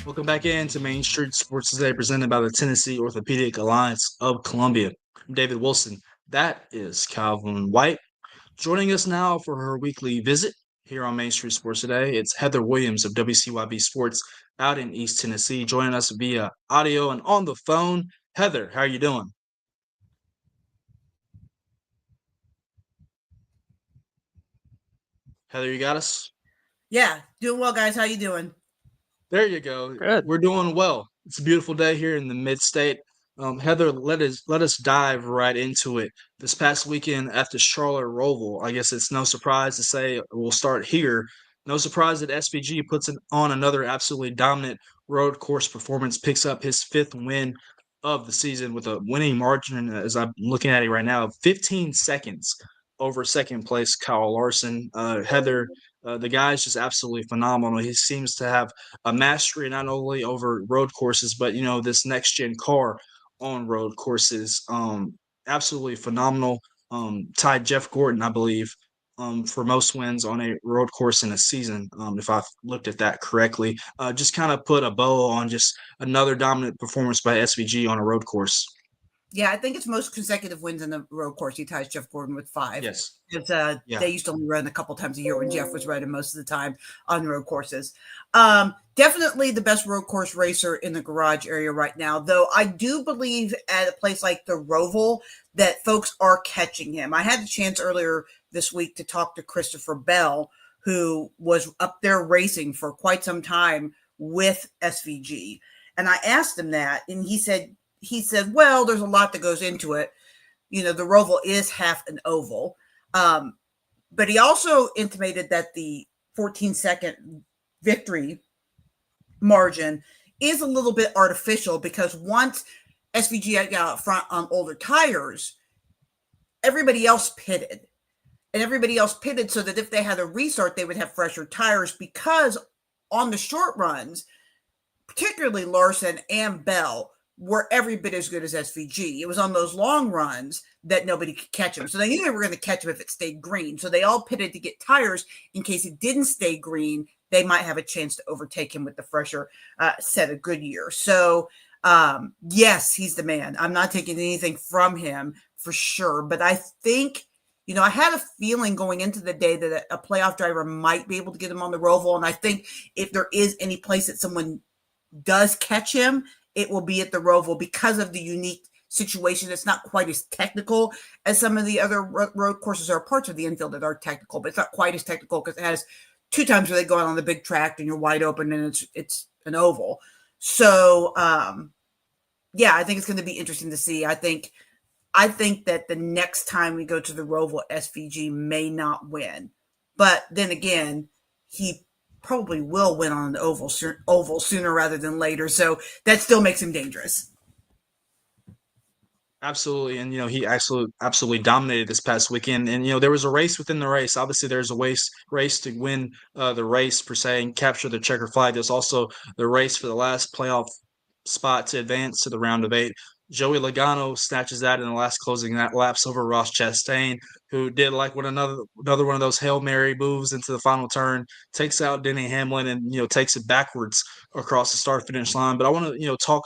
Welcome back into Main Street Sports Today, presented by the Tennessee Orthopedic Alliance of Columbia. I'm David Wilson. That is Calvin White. Joining us now for her weekly visit here on Main Street Sports Today, it's Heather Williams of WCYB Sports out in East Tennessee, joining us via audio and on the phone. Heather, how are you doing? Heather, you got us? Yeah, doing well, guys. How you doing? There you go. Good. We're doing well. It's a beautiful day here in the mid-state. Heather, let us dive right into it. This past weekend at the Charlotte Roval, I guess it's no surprise to say we'll start here. No surprise that SVG puts on another absolutely dominant road course performance, picks up his 5th win of the season with a winning margin, as I'm looking at it right now, of 15 seconds over second place Kyle Larson. Heather, the guy is just absolutely phenomenal. He seems to have a mastery not only over road courses, but this next gen car on road courses. Absolutely phenomenal. Tied Jeff Gordon, I believe, for most wins on a road course in a season, if I've looked at that correctly. Just kind of put a bow on just another dominant performance by SVG on a road course. Yeah, I think it's most consecutive wins in the road course. He ties Jeff Gordon with 5. Yes. Because Yeah. they used to only run a couple times a year when Jeff was running most of the time on road courses. Definitely the best road course racer in the garage area right now, though I do believe at a place like the Roval that folks are catching him. I had the chance earlier this week to talk to Christopher Bell, who was up there racing for quite some time with SVG. And I asked him that, and he said, well, there's a lot that goes into it. The Roval is half an oval. But he also intimated that the 14-second victory margin is a little bit artificial because once SVG got out front on older tires, everybody else pitted. And everybody else pitted so that if they had a restart, they would have fresher tires because on the short runs, particularly Larson and Bell were every bit as good as SVG. It was on those long runs that nobody could catch him. So they knew they were going to catch him if it stayed green. So they all pitted to get tires in case it didn't stay green. They might have a chance to overtake him with the fresher set of Goodyear. So, yes, he's the man. I'm not taking anything from him for sure. But I think, I had a feeling going into the day that a playoff driver might be able to get him on the Roval. And I think if there is any place that someone does catch him, it will be at the Roval because of the unique situation. It's not quite as technical as some of the other road courses or parts of the infield that are technical, but it's not quite as technical because it has 2 times where they go out on the big track and you're wide open and it's an oval. So, yeah, I think it's going to be interesting to see. I think that the next time we go to the Roval, SVG may not win, but then again, he probably will win on an oval sooner rather than later. So that still makes him dangerous. Absolutely. And, he absolutely dominated this past weekend. And, there was a race within the race. Obviously, there's a race to win the race, per se, and capture the checker flag. There's also the race for the last playoff spot to advance to the round of 8. Joey Logano snatches that in the last closing laps over Ross Chastain, who did like another one of those Hail Mary moves into the final turn, takes out Denny Hamlin and, takes it backwards across the start-finish line. But I want to,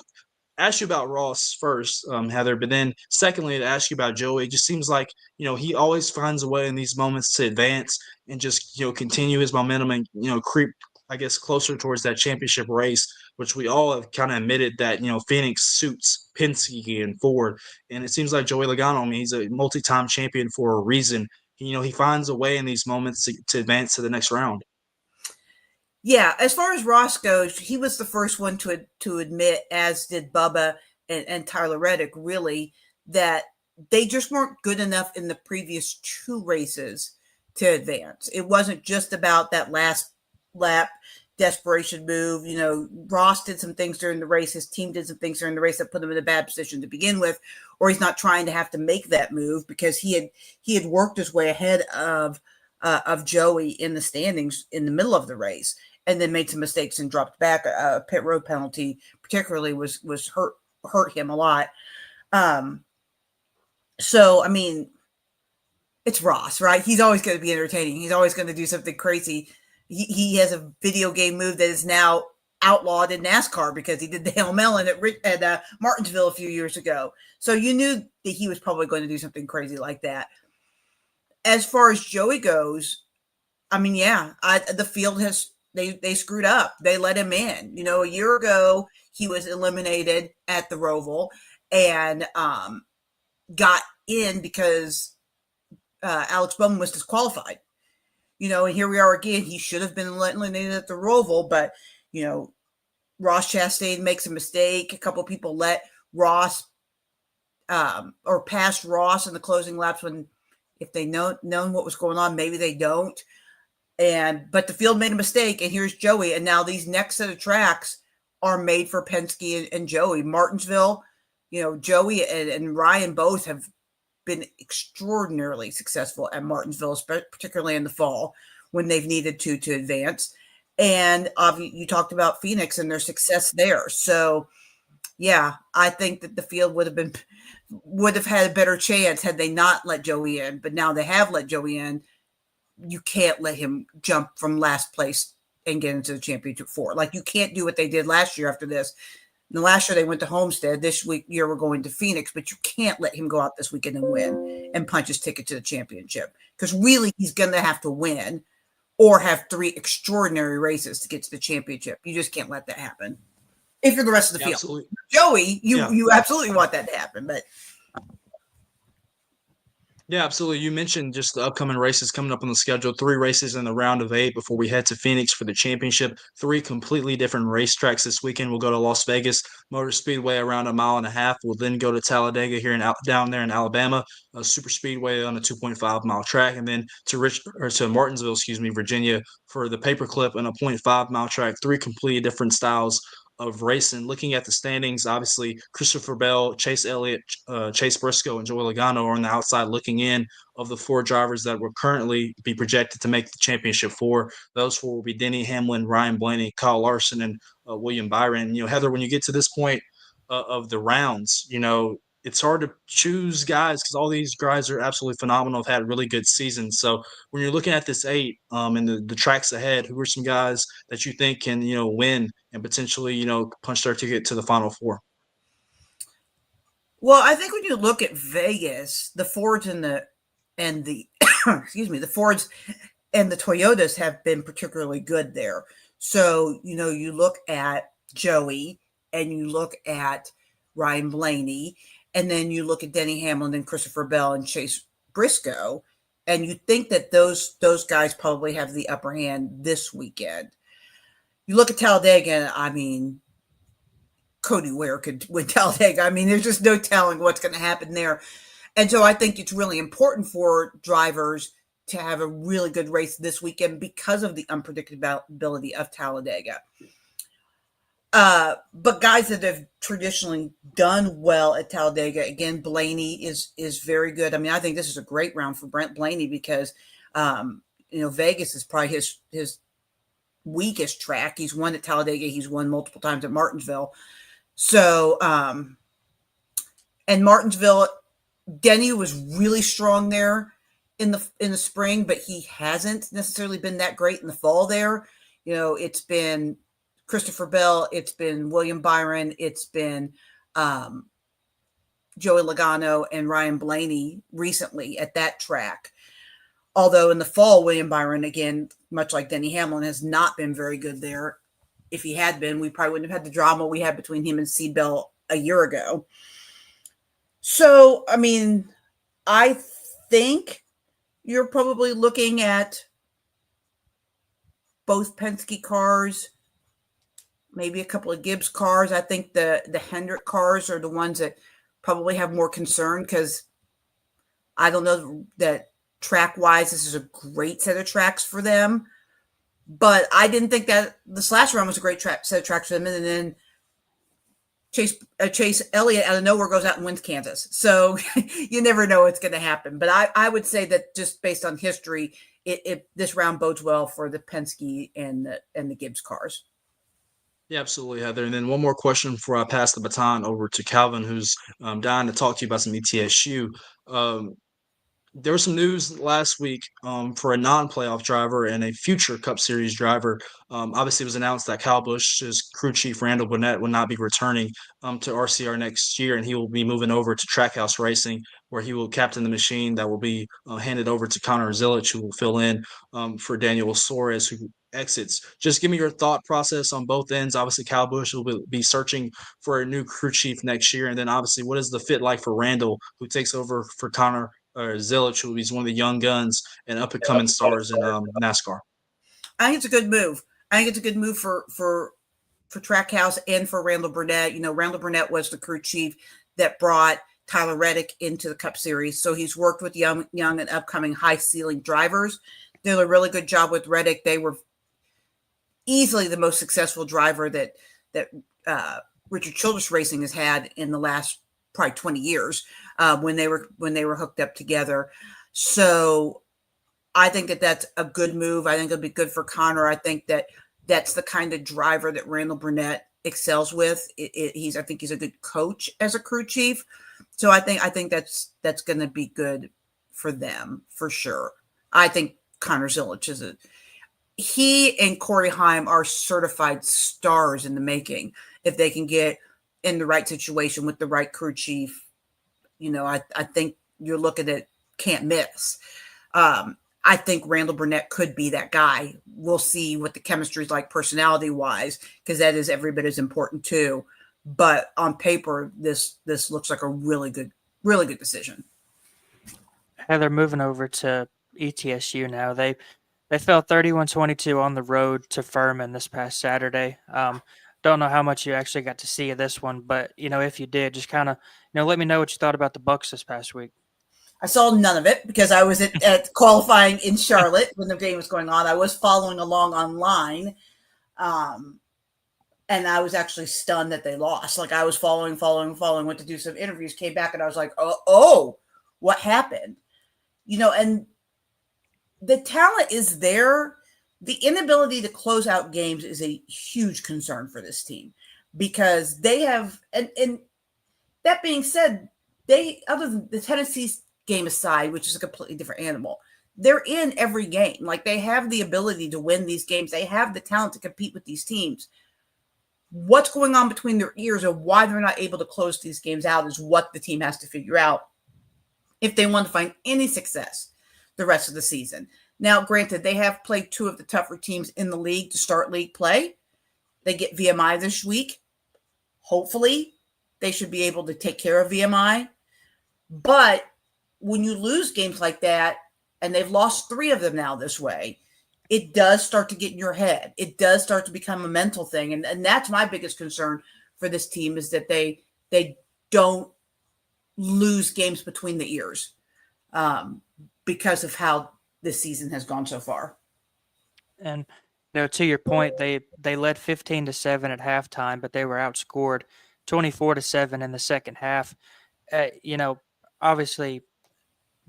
ask you about Ross first, Heather, but then secondly, to ask you about Joey. It just seems like, he always finds a way in these moments to advance and just, continue his momentum and, creep, I guess, closer towards that championship race, which we all have kind of admitted that, Phoenix suits Penske and Ford. And it seems like Joey Logano, he's a multi-time champion for a reason. He finds a way in these moments to advance to the next round. Yeah, as far as Ross goes, he was the first one to admit, as did Bubba and Tyler Reddick, really, that they just weren't good enough in the previous 2 races to advance. It wasn't just about that last lap desperation move. Ross did some things during the race. His team did some things during the race that put him in a bad position to begin with, or he's not trying to have to make that move because he had worked his way ahead of Joey in the standings in the middle of the race, and then made some mistakes and dropped back. A pit road penalty particularly was hurt him a lot. So, it's Ross, right? He's always going to be entertaining. He's always going to do something crazy. He has a video game move that is now outlawed in NASCAR because he did the Hail Melon at Martinsville a few years ago. So you knew that he was probably going to do something crazy like that. As far as Joey goes, the field has they screwed up. They let him in. A year ago he was eliminated at the Roval and got in because Alex Bowman was disqualified. And here we are again. He should have been eliminated at the Roval, but, Ross Chastain makes a mistake. A couple people let Ross or passed Ross in the closing laps when, if they known what was going on, maybe they don't. But the field made a mistake, and here's Joey. And now these next set of tracks are made for Penske and Joey. Martinsville, Joey and Ryan both have been extraordinarily successful at Martinsville, particularly in the fall when they've needed to advance. And you talked about Phoenix and their success there. So, yeah, I think that the field would have had a better chance had they not let Joey in. But now they have let Joey in. You can't let him jump from last place and get into the championship 4. Like, you can't do what they did last year after this. And last year they went to Homestead. This year we're going to Phoenix, but you can't let him go out this weekend and win and punch his ticket to the championship, because really he's going to have to win or have 3 extraordinary races to get to the championship. You just can't let that happen. If you're the rest of the field. Absolutely. Joey, you absolutely want that to happen, but Yeah, absolutely. You mentioned just the upcoming races coming up on the schedule. 3 races in the round of 8 before we head to Phoenix for the championship. 3 completely different racetracks this weekend. We'll go to Las Vegas Motor Speedway around a mile and a half. We'll then go to Talladega here down there in Alabama, a super speedway on a 2.5-mile track, and then to Martinsville, Virginia for the paperclip and a 0.5-mile track. 3 completely different styles of racing. Looking at the standings, obviously Christopher Bell, Chase Elliott, Chase Briscoe, and Joey Logano are on the outside looking in of the 4 drivers that will currently be projected to make the championship 4. Those 4 will be Denny Hamlin, Ryan Blaney, Kyle Larson, and William Byron. Heather, when you get to this point of the rounds, it's hard to choose guys because all these guys are absolutely phenomenal, have had really good seasons. So when you're looking at this 8 and the tracks ahead, who are some guys that you think can, win and potentially, punch their ticket to the Final 4? Well, I think when you look at Vegas, the Fords and the the Fords and the Toyotas have been particularly good there. So, you look at Joey and you look at Ryan Blaney, and then you look at Denny Hamlin and Christopher Bell and Chase Briscoe, and you think that those guys probably have the upper hand this weekend. You look at Talladega, I mean, Cody Ware could win Talladega. I mean, there's just no telling what's going to happen there. And so I think it's really important for drivers to have a really good race this weekend because of the unpredictability of Talladega. But guys that have traditionally done well at Talladega, again, Blaney is very good. I mean, I think this is a great round for Brent Blaney because, Vegas is probably his weakest track. He's won at Talladega. He's won multiple times at Martinsville. So, and Martinsville, Denny was really strong there in the spring, but he hasn't necessarily been that great in the fall there. It's been Christopher Bell, it's been William Byron, it's been Joey Logano and Ryan Blaney recently at that track. Although in the fall, William Byron, again, much like Denny Hamlin, has not been very good there. If he had been, we probably wouldn't have had the drama we had between him and Seed Bell a year ago. So, I mean, I think you're probably looking at both Penske cars, maybe a couple of Gibbs cars. I think the Hendrick cars are the ones that probably have more concern because I don't know that track-wise this is a great set of tracks for them. But I didn't think that the Slash run was a great set of tracks for them. And then Chase Elliott out of nowhere goes out and wins Kansas. So you never know what's going to happen. But I would say that just based on history, this round bodes well for the Penske and the Gibbs cars. Yeah, absolutely, Heather. And then one more question before I pass the baton over to Calvin, who's dying to talk to you about some ETSU. There was some news last week for a non-playoff driver and a future Cup Series driver. Obviously, it was announced that Kyle Busch's crew chief, Randall Burnett, will not be returning to RCR next year, and he will be moving over to Trackhouse Racing, where he will captain the machine that will be handed over to Connor Zilic, who will fill in for Daniel Suarez, who exits. Just give me your thought process on both ends. Obviously, Kyle Busch will be searching for a new crew chief next year, and then obviously, what is the fit like for Randall, who takes over for Connor Zilic, who is one of the young guns and up-and-coming stars in NASCAR? I think it's a good move. I think it's a good move for Trackhouse and for Randall Burnett. Randall Burnett was the crew chief that brought Tyler Reddick into the Cup Series. So he's worked with young and upcoming high-ceiling drivers. Did a really good job with Reddick. They were easily the most successful driver that Richard Childress Racing has had in the last probably 20 years when they were hooked up together. So I think that that's a good move. I think it'll be good for Connor. I think that that's the kind of driver that Randall Burnett excels with. I think he's a good coach as a crew chief. So I think that's going to be good for them for sure. I think Connor Zilic he and Corey Heim are certified stars in the making. If they can get in the right situation with the right crew chief, I think you're looking at can't miss. I think Randall Burnett could be that guy. We'll see what the chemistry is like personality wise, because that is every bit as important too. But on paper, this looks like a really good decision. Heather, moving over to ETSU now. They fell 31-22 on the road to Furman this past Saturday. Don't know how much you actually got to see of this one, but if you did, just kind of let me know what you thought about the Bucks this past week. I saw none of it because I was at qualifying in Charlotte when the game was going on. I was following along online, and I was actually stunned that they lost. Like I was following, went to do some interviews, came back, and I was like, oh, what happened? And the talent is there. The inability to close out games is a huge concern for this team because they have, and that being said, other than the Tennessee game aside, which is a completely different animal, they're in every game. Like they have the ability to win these games. They have the talent to compete with these teams. What's going on between their ears and why they're not able to close these games out is what the team has to figure out if they want to find any success the rest of the season. Now, granted, they have played two of the tougher teams in the league to start league play. They get VMI this week. Hopefully, they should be able to take care of VMI. But when you lose games like that, and they've lost 3 of them now this way, it does start to get in your head. It does start to become a mental thing. And that's my biggest concern for this team is that they don't lose games between the ears because of how this season has gone so far. And to your point, they led 15-7 at halftime, but they were outscored 24-7 in the second half. Obviously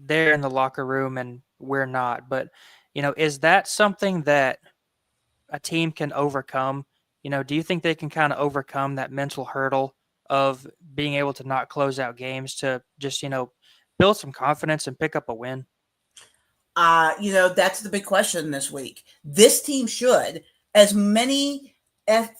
they're in the locker room and we're not, but is that something that a team can overcome? Do you think they can kind of overcome that mental hurdle of being able to not close out games to just, build some confidence and pick up a win? That's the big question this week. This team should, as many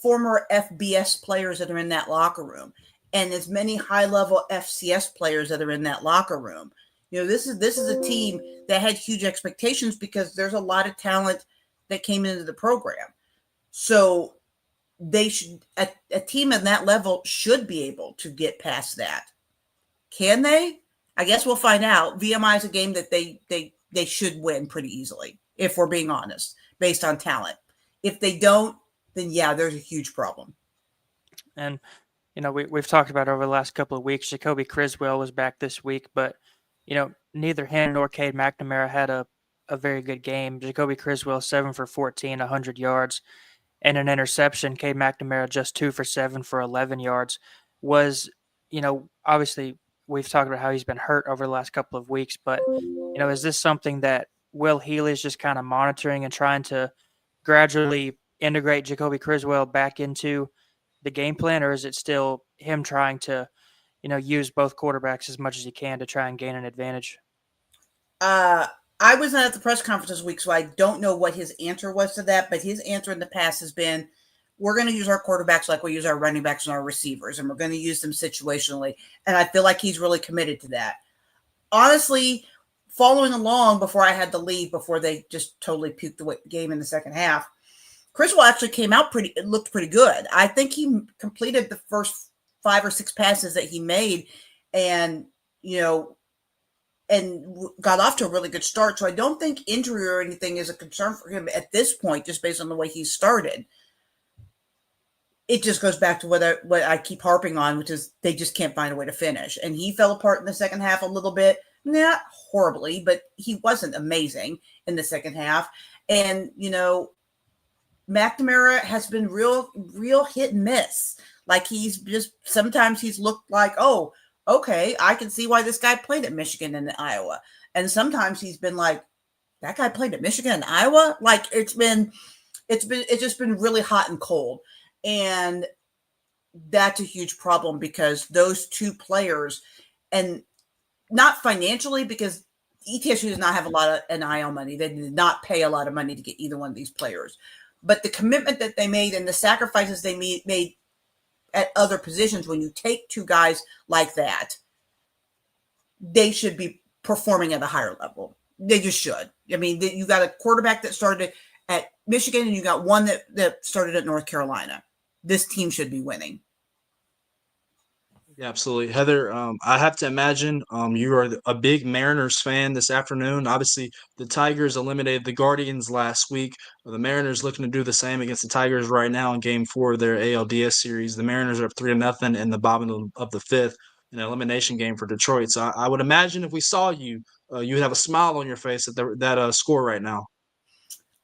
former FBS players that are in that locker room and as many high-level FCS players that are in that locker room. This is a team that had huge expectations because there's a lot of talent that came into the program. So they should, a team at that level should be able to get past that. Can they? I guess we'll find out. VMI is a game that they should win pretty easily, if we're being honest, based on talent. If they don't, then yeah, there's a huge problem. And, we've talked about over the last couple of weeks, Jacoby Criswell was back this week, but, neither him nor Cade McNamara had a very good game. Jacoby Criswell, 7 for 14, 100 yards, and an interception. Cade McNamara, just 2 for 7 for 11 yards. Was, obviously we've talked about how he's been hurt over the last couple of weeks, but, is this something that Will Healy is just kind of monitoring and trying to gradually integrate Jacoby Criswell back into the game plan, or is it still him trying to, use both quarterbacks as much as he can to try and gain an advantage? I was not at the press conference this week, so I don't know what his answer was to that, but his answer in the past has been, we're going to use our quarterbacks like we use our running backs and our receivers, and we're going to use them situationally. And I feel like he's really committed to that. Honestly, following along before I had to leave, before they just totally puked the game in the second half, Criswell actually came out it looked pretty good. I think he completed the first 5 or 6 passes that he made and got off to a really good start. So I don't think injury or anything is a concern for him at this point, just based on the way he started. It just goes back to what I keep harping on, which is they just can't find a way to finish. And he fell apart in the second half a little bit, not horribly, but he wasn't amazing in the second half. And, McNamara has been real hit and miss. Like sometimes he's looked like, oh, okay, I can see why this guy played at Michigan and Iowa. And sometimes he's been like, that guy played at Michigan and Iowa. Like it's just been really hot and cold. And that's a huge problem because those two players, and not financially, because ETSU does not have a lot of NIL money. They did not pay a lot of money to get either one of these players. But the commitment that they made and the sacrifices they made at other positions, when you take two guys like that, they should be performing at a higher level. They just should. I mean, you got a quarterback that started at Michigan and you got one that started at North Carolina. This team should be winning. Yeah, absolutely. Heather, I have to imagine you are a big Mariners fan this afternoon. Obviously, the Tigers eliminated the Guardians last week. The Mariners looking to do the same against the Tigers right now in Game 4 of their ALDS series. The Mariners are up 3-0 in the bottom of the fifth, an elimination game for Detroit. So I would imagine if we saw you, you would have a smile on your face at that score right now.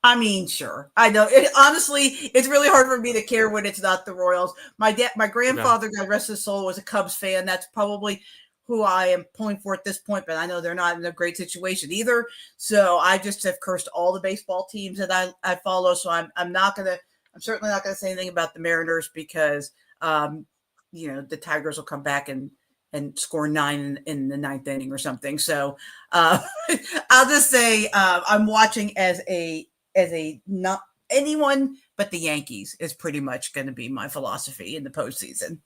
I mean, sure. I know. Honestly, it's really hard for me to care when it's not the Royals. My grandfather, God rest his soul, was a Cubs fan. That's probably who I am pulling for at this point, but I know they're not in a great situation either. So I just have cursed all the baseball teams that I follow. So I'm certainly not gonna say anything about the Mariners because the Tigers will come back and score 9 in the ninth inning or something. So I'll just say I'm watching as a not anyone but the Yankees is pretty much going to be my philosophy in the postseason.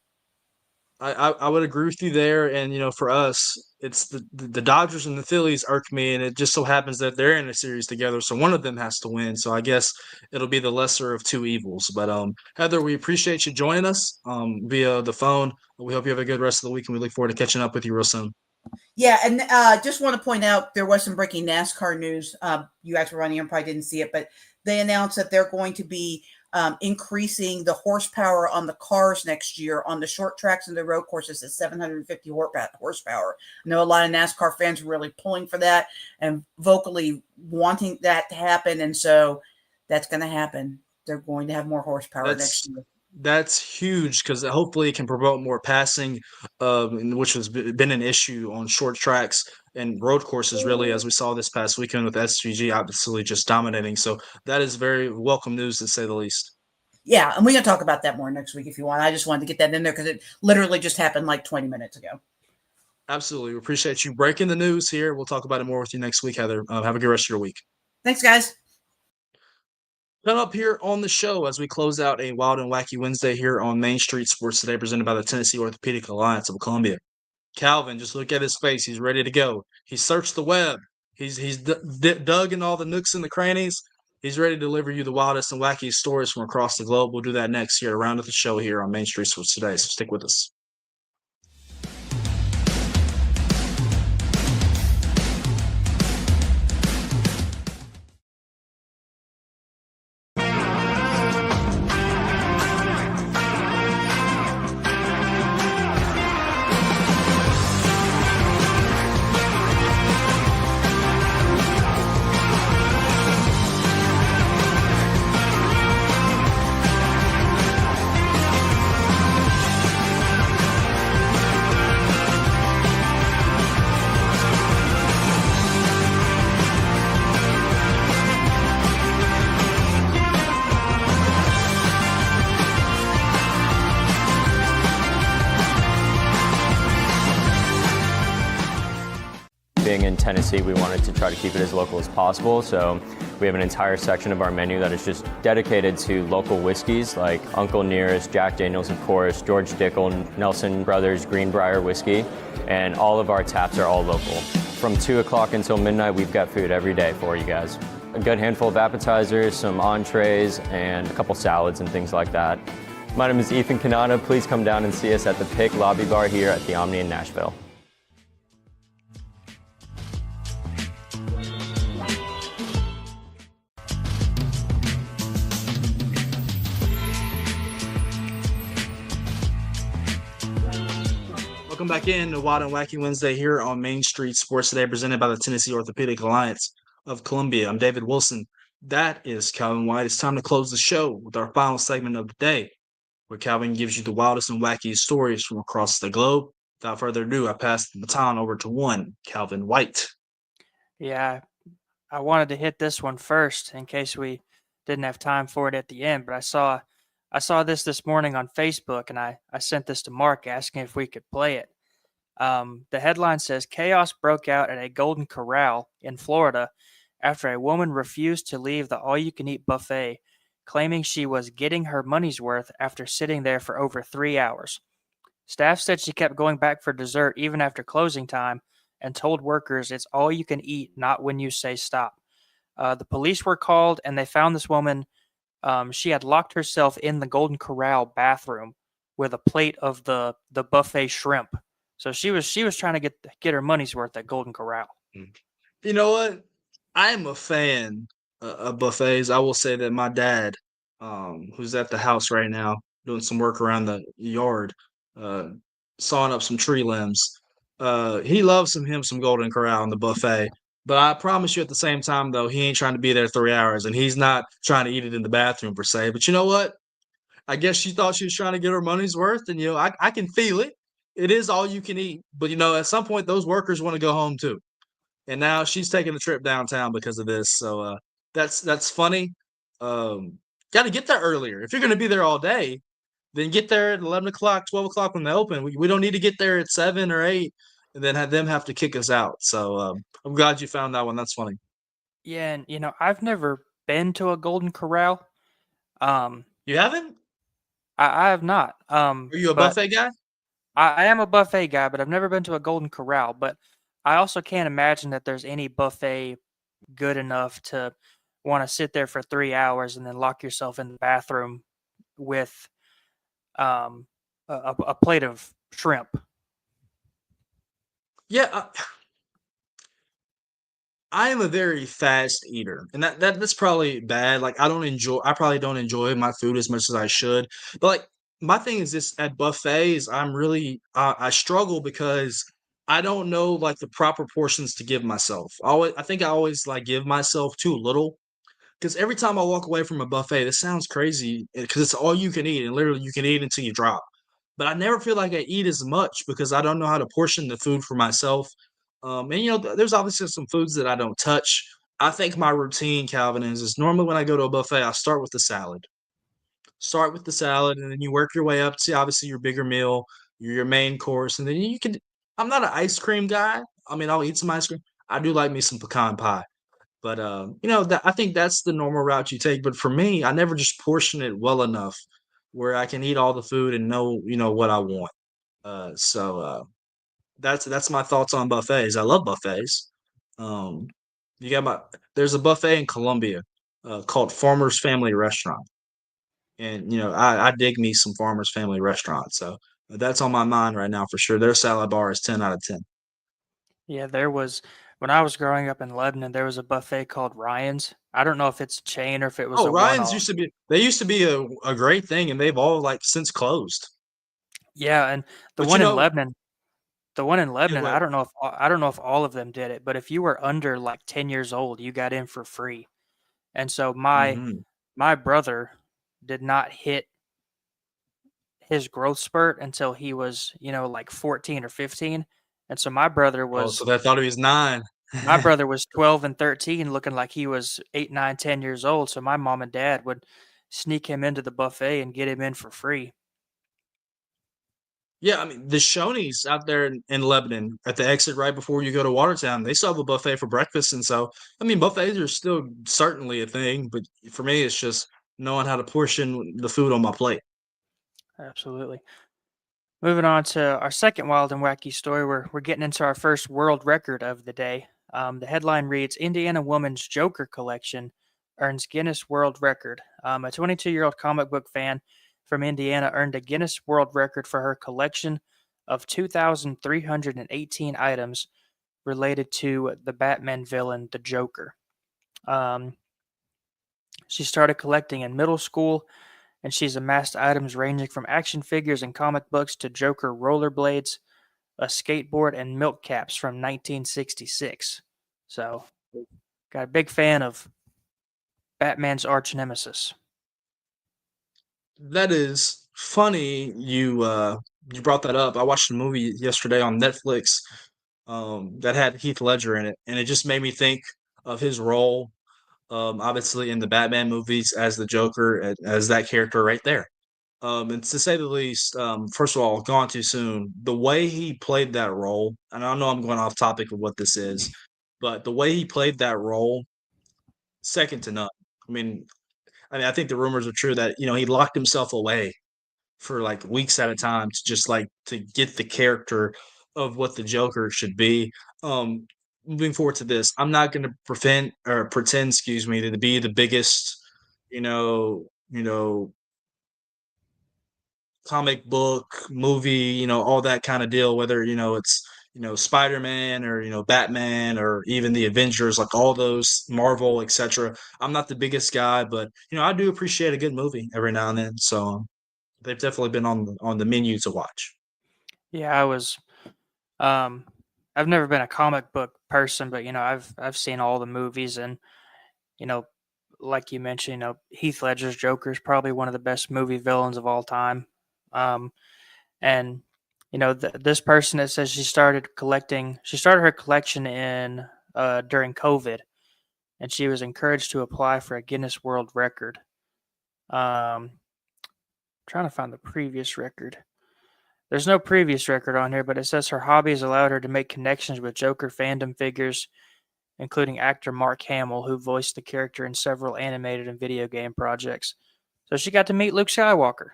I would agree with you there, and for us, it's the Dodgers and the Phillies irk me, and it just so happens that they're in a series together, so one of them has to win. So I guess it'll be the lesser of two evils. But Heather, we appreciate you joining us via the phone. We hope you have a good rest of the week, and we look forward to catching up with you real soon. Yeah, and just want to point out there was some breaking NASCAR news. You guys were running and probably didn't see it, but they announced that they're going to be increasing the horsepower on the cars next year on the short tracks and the road courses at 750 horsepower. I know a lot of NASCAR fans are really pulling for that and vocally wanting that to happen, and so that's going to happen. They're going to have more horsepower next year. That's huge because hopefully it can promote more passing, which has been an issue on short tracks and road courses, really, as we saw this past weekend with SVG obviously just dominating. So that is very welcome news, to say the least. Yeah, and we're going to talk about that more next week if you want. I just wanted to get that in there because it literally just happened like 20 minutes ago. Absolutely. We appreciate you breaking the news here. We'll talk about it more with you next week, Heather. Have a good rest of your week. Thanks, guys. Coming up here on the show as we close out a Wild and Wacky Wednesday here on Main Street Sports Today, presented by the Tennessee Orthopedic Alliance of Columbia. Calvin, just look at his face. He's ready to go. He searched the web. He's dug in all the nooks and the crannies. He's ready to deliver you the wildest and wackiest stories from across the globe. We'll do that next here, around at the show here on Main Street Sports Today. So stick with us. Being in Tennessee, we wanted to try to keep it as local as possible, so we have an entire section of our menu that is just dedicated to local whiskeys like Uncle Nearest, Jack Daniels, of course, George Dickel, Nelson Brothers, Greenbrier whiskey, and all of our taps are all local. From 2 o'clock until midnight, we've got food every day for you guys. A good handful of appetizers, some entrees, and a couple salads and things like that. My name is Ethan Kanata. Please come down and see us at the Pick Lobby Bar here at the Omni in Nashville. Welcome back in to Wild and Wacky Wednesday here on Main Street Sports Today, presented by the Tennessee Orthopedic Alliance of Columbia. I'm David Wilson. That is Calvin White. It's time to close the show with our final segment of the day, where Calvin gives you the wildest and wackiest stories from across the globe. Without further ado, I pass the baton over to one Calvin White. Yeah, I wanted to hit this one first in case we didn't have time for it at the end, but I saw this morning on Facebook, and I sent this to Mark asking if we could play it. The headline says, chaos broke out at a Golden Corral in Florida after a woman refused to leave the all-you-can-eat buffet, claiming she was getting her money's worth after sitting there for over 3 hours. Staff said she kept going back for dessert even after closing time and told workers it's all you can eat, not when you say stop. The police were called, and they found this woman. She had locked herself in the Golden Corral bathroom with a plate of the buffet shrimp. So she was trying to get her money's worth at Golden Corral. You know what? I am a fan of buffets. I will say that my dad, who's at the house right now doing some work around the yard, uh, sawing up some tree limbs, he loves some Golden Corral in the buffet. But I promise you, at the same time, though, he ain't trying to be there 3 hours, and he's not trying to eat it in the bathroom per se. But you know what? I guess she thought she was trying to get her money's worth, and I can feel it. It is all you can eat, but at some point, those workers want to go home too. And now she's taking the trip downtown because of this. So that's funny. Got to get there earlier. If you're going to be there all day, then get there at 11 o'clock, 12 o'clock when they open. We don't need to get there at 7 or 8 and then have to kick us out. So I'm glad you found that one. That's funny. Yeah, and I've never been to a Golden Corral. You haven't? I have not. Are you a but buffet guy? I am a buffet guy, but I've never been to a Golden Corral. But I also can't imagine that there's any buffet good enough to want to sit there for 3 hours and then lock yourself in the bathroom with a plate of shrimp. Yeah, I am a very fast eater, and that's probably bad. Like I probably don't enjoy my food as much as I should. But like my thing is this at buffets, I struggle because I don't know like the proper portions to give myself. I think I always like give myself too little because every time I walk away from a buffet, this sounds crazy because it's all you can eat and literally you can eat until you drop. But I never feel like I eat as much because I don't know how to portion the food for myself. And there's obviously some foods that I don't touch. I think my routine, Calvin, is normally when I go to a buffet, I start with the salad. Start with the salad, and then you work your way up to obviously your bigger meal, your main course, and then you can. I'm not an ice cream guy. I mean, I'll eat some ice cream. I do like me some pecan pie. But I think that's the normal route you take. But for me, I never just portion it well enough where I can eat all the food and know what I want. So that's my thoughts on buffets. I love buffets. Um, you got my there's a buffet in Columbia called Farmer's Family Restaurant, and I dig me some Farmer's Family Restaurant. So that's on my mind right now for sure. Their salad bar is 10 out of 10. Yeah, when I was growing up in Lebanon, there was a buffet called Ryan's. I don't know if it's a chain or if it was Oh, a Ryan's one-off. used to be a great thing, and they've all like since closed. Yeah, and the But one in Lebanon, yeah, I what? don't know if all of them did it, but if you were under like 10 years old, you got in for free. And so Mhm. my brother did not hit his growth spurt until he was, like 14 or 15. And so Oh, so they thought he was 9. my brother was 12 and 13 looking like he was 8, 9, 10 years old. So my mom and dad would sneak him into the buffet and get him in for free. Yeah, I mean, the Shoney's out there in Lebanon at the exit right before you go to Watertown, they still have a buffet for breakfast, and so, I mean, buffets are still certainly a thing, but for me, it's just knowing how to portion the food on my plate. Absolutely. Moving on to our second wild and wacky story, we're getting into our first world record of the day. The headline reads Indiana woman's Joker collection earns Guinness World Record. A 22-year-old comic book fan from Indiana earned a Guinness World Record for her collection of 2,318 items related to the Batman villain, the Joker. She started collecting in middle school, and she's amassed items ranging from action figures and comic books to Joker rollerblades, a skateboard, and milk caps from 1966. So, got a big fan of Batman's arch nemesis. That is funny you brought that up. I watched a movie yesterday on Netflix, that had Heath Ledger in it, and it just made me think of his role, obviously in the Batman movies as the Joker, as that character right there. And to say the least, first of all, gone too soon. The way he played that role, and I know I'm going off topic of what this is, but the way he played that role, second to none. I mean, I think the rumors are true that he locked himself away for like weeks at a time to just like to get the character of what the Joker should be. Um, Moving forward to this, I'm not going to pretend, excuse me, to be the biggest, you know, comic book, movie, all that kind of deal, whether, it's, Spider-Man or, Batman or even the Avengers, like all those Marvel, etc. I'm not the biggest guy, but, I do appreciate a good movie every now and then. So they've definitely been on the menu to watch. Yeah, um I've never been a comic book person, but I've seen all the movies, and you know, like you mentioned, Heath Ledger's Joker is probably one of the best movie villains of all time. Um, and this person that says she started her collection in during COVID, and she was encouraged to apply for a Guinness World Record. Trying to find the previous record. There's no previous record on here, but it says her hobby has allowed her to make connections with Joker fandom figures, including actor Mark Hamill, who voiced the character in several animated and video game projects. So she got to meet Luke Skywalker.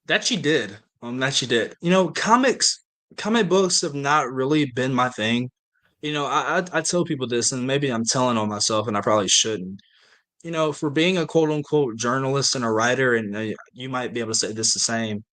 That she did. That she did. Comic books have not really been my thing. I tell people this, and maybe I'm telling on myself, and I probably shouldn't. For being a quote unquote journalist and a writer, and you might be able to say this the same.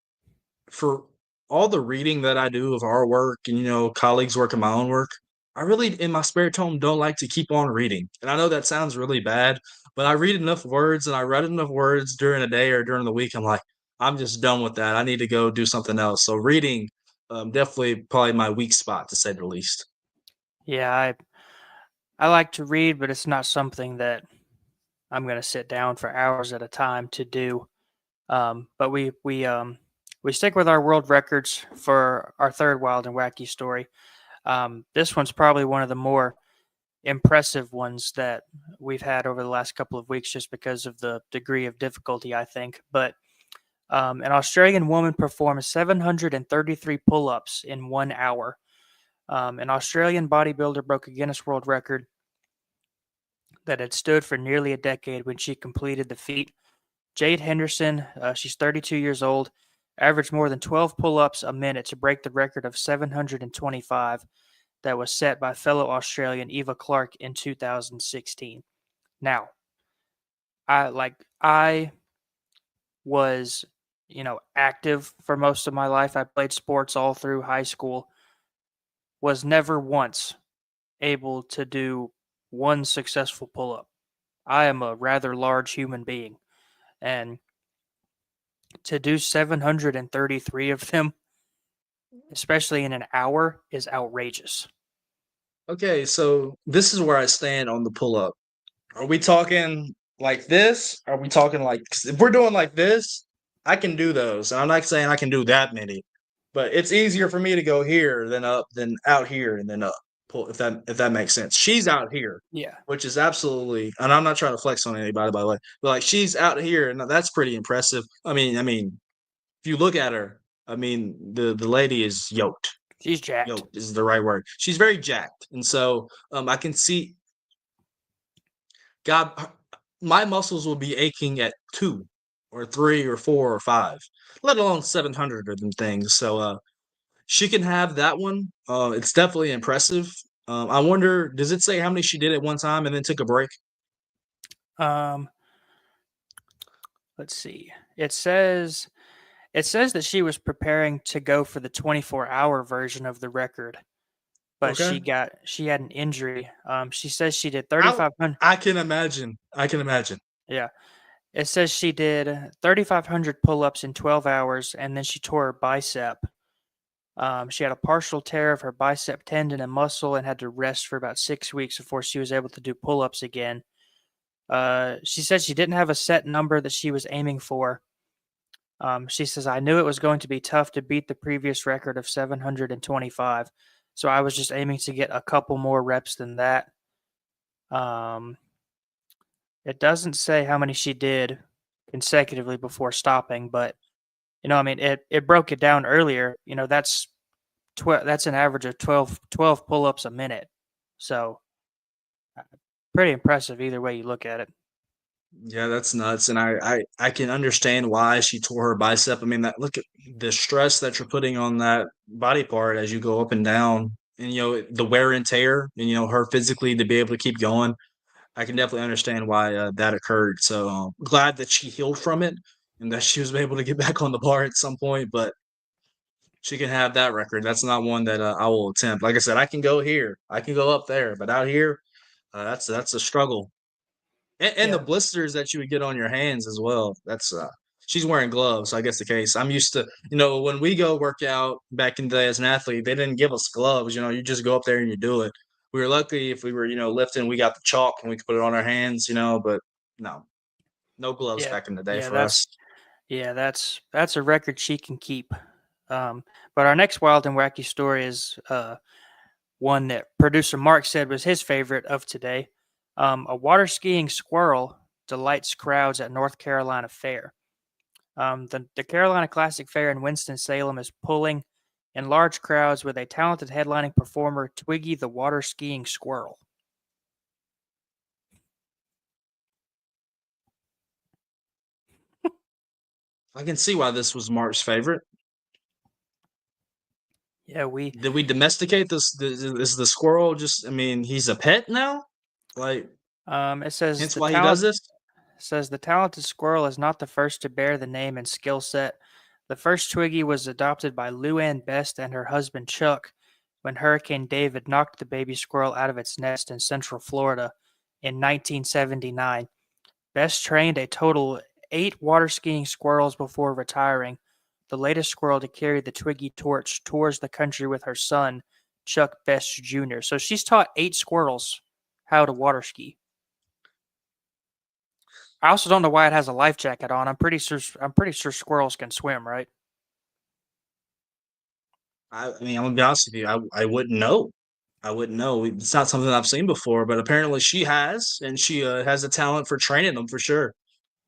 For all the reading that I do of our work and colleagues' work and my own work, I really in my spare time don't like to keep on reading. And I know that sounds really bad, but I read enough words and I read enough words during a day or during the week. I'm like, I'm just done with that. I need to go do something else. So reading, definitely probably my weak spot to say the least. Yeah, I like to read, but it's not something that I'm going to sit down for hours at a time to do. But we stick with our world records for our third wild and wacky story. This one's probably one of the more impressive ones that we've had over the last couple of weeks, just because of the degree of difficulty, I think. But an Australian woman performed 733 pull-ups in 1 hour. An Australian bodybuilder broke a Guinness World Record that had stood for nearly a decade when she completed the feat. Jade Henderson, she's 32 years old, averaged more than 12 pull-ups a minute to break the record of 725 that was set by fellow Australian Eva Clark in 2016. Now, I was, active for most of my life. I played sports all through high school. Was never once able to do one successful pull-up. I am a rather large human being, and to do 733 of them, especially in an hour, is outrageous. Okay, so this is where I stand on the pull up. Are we talking like this? Are we talking like 'cause if we're doing like this? I can do those. And I'm not saying I can do that many, but it's easier for me to go here than up than out here and then up. Pull if that makes sense. She's out here, Yeah. which is absolutely, and I'm not trying to flex on anybody by the way, but like she's out here, and that's pretty impressive. I mean, if you look at her, I mean the lady is yoked. She's jacked. Yoked is the right word. She's very jacked, and so I can see God, my muscles will be aching at 2 or 3 or 4 or 5, let alone 700 of them things. So she can have that one. It's definitely impressive. I wonder, does it say how many she did at one time and then took a break? Um, let's see. It says that she was preparing to go for the 24-hour version of the record, but Okay. she had an injury. She says she did 3,500. I can imagine. I can imagine. Yeah. It says she did 3,500 pull-ups in 12 hours, and then she tore her bicep. She had a partial tear of her bicep tendon and muscle and had to rest for about 6 weeks before she was able to do pull-ups again. She said she didn't have a set number that she was aiming for. She says, I knew it was going to be tough to beat the previous record of 725, so I was just aiming to get a couple more reps than that. It doesn't say how many she did consecutively before stopping, but it broke it down earlier. That's an average of 12 pull-ups a minute. So pretty impressive either way you look at it. Yeah, that's nuts, and I can understand why she tore her bicep. I mean, that look at the stress that you're putting on that body part as you go up and down, and the wear and tear, and her physically to be able to keep going. I can definitely understand why that occurred. So glad that she healed from it. and that she was able to get back on the bar at some point, but she can have that record. That's not one that I will attempt. Like I said, I can go here, I can go up there, but out here, that's a struggle. And the Yeah. blisters that you would get on your hands as well. That's she's wearing gloves, so I guess the case. I'm used to, when we go work out back in the day as an athlete, they didn't give us gloves. You just go up there and you do it. We were lucky if we were, lifting, we got the chalk and we could put it on our hands, but no gloves Yeah. back in the day Yeah, for us. that's a record she can keep. But our next wild and wacky story is one that producer Mark said was his favorite of today. A water skiing squirrel delights crowds at North Carolina Fair. The Carolina Classic Fair in Winston-Salem is pulling in large crowds with a talented headlining performer, Twiggy the water skiing squirrel. I can see why this was Mark's favorite. Yeah, Did we domesticate this? Is the squirrel just? I mean, he's a pet now. Like, it says hence the why he does this. says the talented squirrel is not the first to bear the name and skill set. The first Twiggy was adopted by Lou Ann Best and her husband Chuck when Hurricane David knocked the baby squirrel out of its nest in Central Florida in 1979. Best trained a total 8 water skiing squirrels before retiring. The latest squirrel to carry the Twiggy torch tours the country with her son, Chuck Best Jr. So she's taught 8 squirrels how to water ski. I also don't know why it has a life jacket on. I'm pretty sure squirrels can swim, right? I mean, I'm gonna be honest with you. I wouldn't know. I wouldn't know. It's not something I've seen before, but apparently she has, and she has a talent for training them for sure.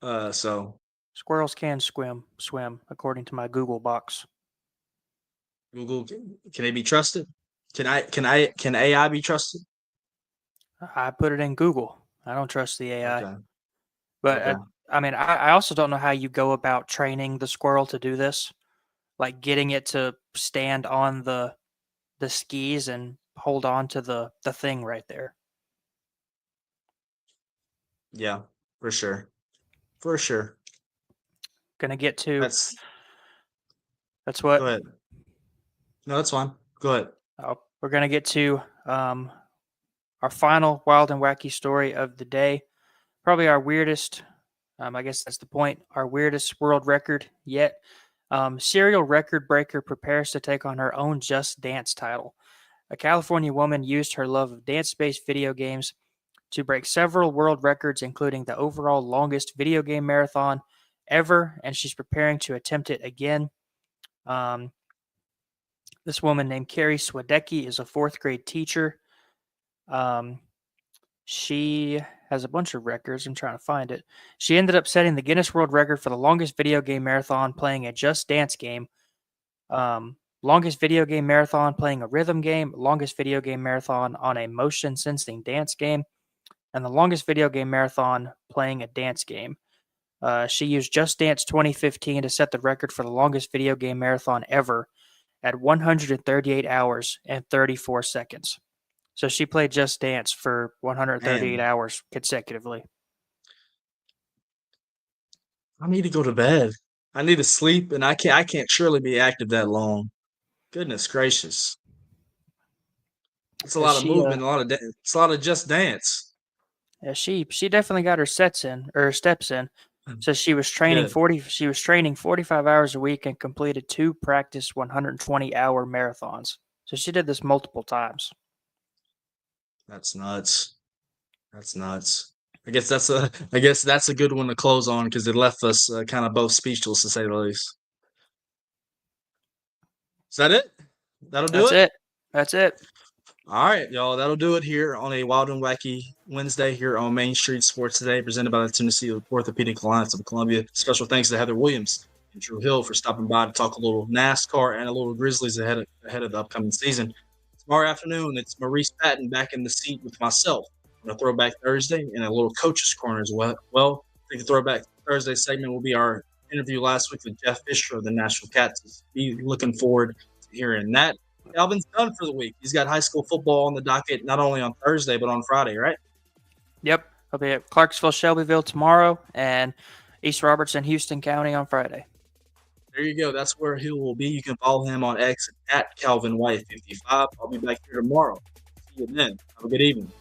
So Squirrels can swim, according to my Google box. Google, can they be trusted? Can AI be trusted? I put it in Google. I don't trust the AI. Okay. But Okay. I mean, I also don't know how you go about training the squirrel to do this, like getting it to stand on the skis and hold on to the thing right there. Yeah, for sure. For sure. Gonna get to That's what. Go ahead. No, that's fine. Go ahead. We're gonna get to our final wild and wacky story of the day. Probably our weirdest. I guess that's the point. Our weirdest world record yet. Serial record breaker prepares to take on her own Just Dance title. A California woman used her love of dance-based video games to break several world records, including the overall longest video game marathon ever, and she's preparing to attempt it again. This woman named Carrie Swedecki is a 4th grade teacher. She has a bunch of records. I'm trying to find it. She ended up setting the Guinness World Record for the longest video game marathon playing a Just Dance game. Longest video game marathon playing a rhythm game. Longest video game marathon on a motion sensing dance game. And the longest video game marathon playing a dance game. She used Just Dance 2015 to set the record for the longest video game marathon ever at 138 hours and 34 seconds. So she played Just Dance for 138 hours consecutively. I need to go to bed. I need to sleep, and I can't surely be active that long. Goodness gracious. It's a lot of movement, it's a lot of Just Dance. Yeah, she definitely got her steps in. So she was training Good. she was training 45 hours a week and completed 2 practice 120-hour marathons. So she did this multiple times. That's nuts. That's nuts. I guess that's a good one to close on because it left us kind of both speechless to say the least. Is that it? That'll do it? That's it. All right, y'all. That'll do it here on a Wild and Wacky Wednesday here on Main Street Sports Today, presented by the Tennessee Orthopedic Alliance of Columbia. Special thanks to Heather Williams and Drew Hill for stopping by to talk a little NASCAR and a little Grizzlies ahead of the upcoming season. Tomorrow afternoon, it's Maurice Patton back in the seat with myself on a Throwback Thursday and a little Coach's Corner as well. I think the Throwback Thursday segment will be our interview last week with Jeff Fisher of the Nashville Cats. Be looking forward to hearing that. Alvin's done for the week. He's got high school football on the docket not only on Thursday but on Friday, right? Yep. I'll be at Clarksville, Shelbyville tomorrow, and East Robertson, Houston County on Friday. There you go. That's where he will be. You can follow him on X at Calvin White 55. I'll be back here tomorrow. See you then. Have a good evening.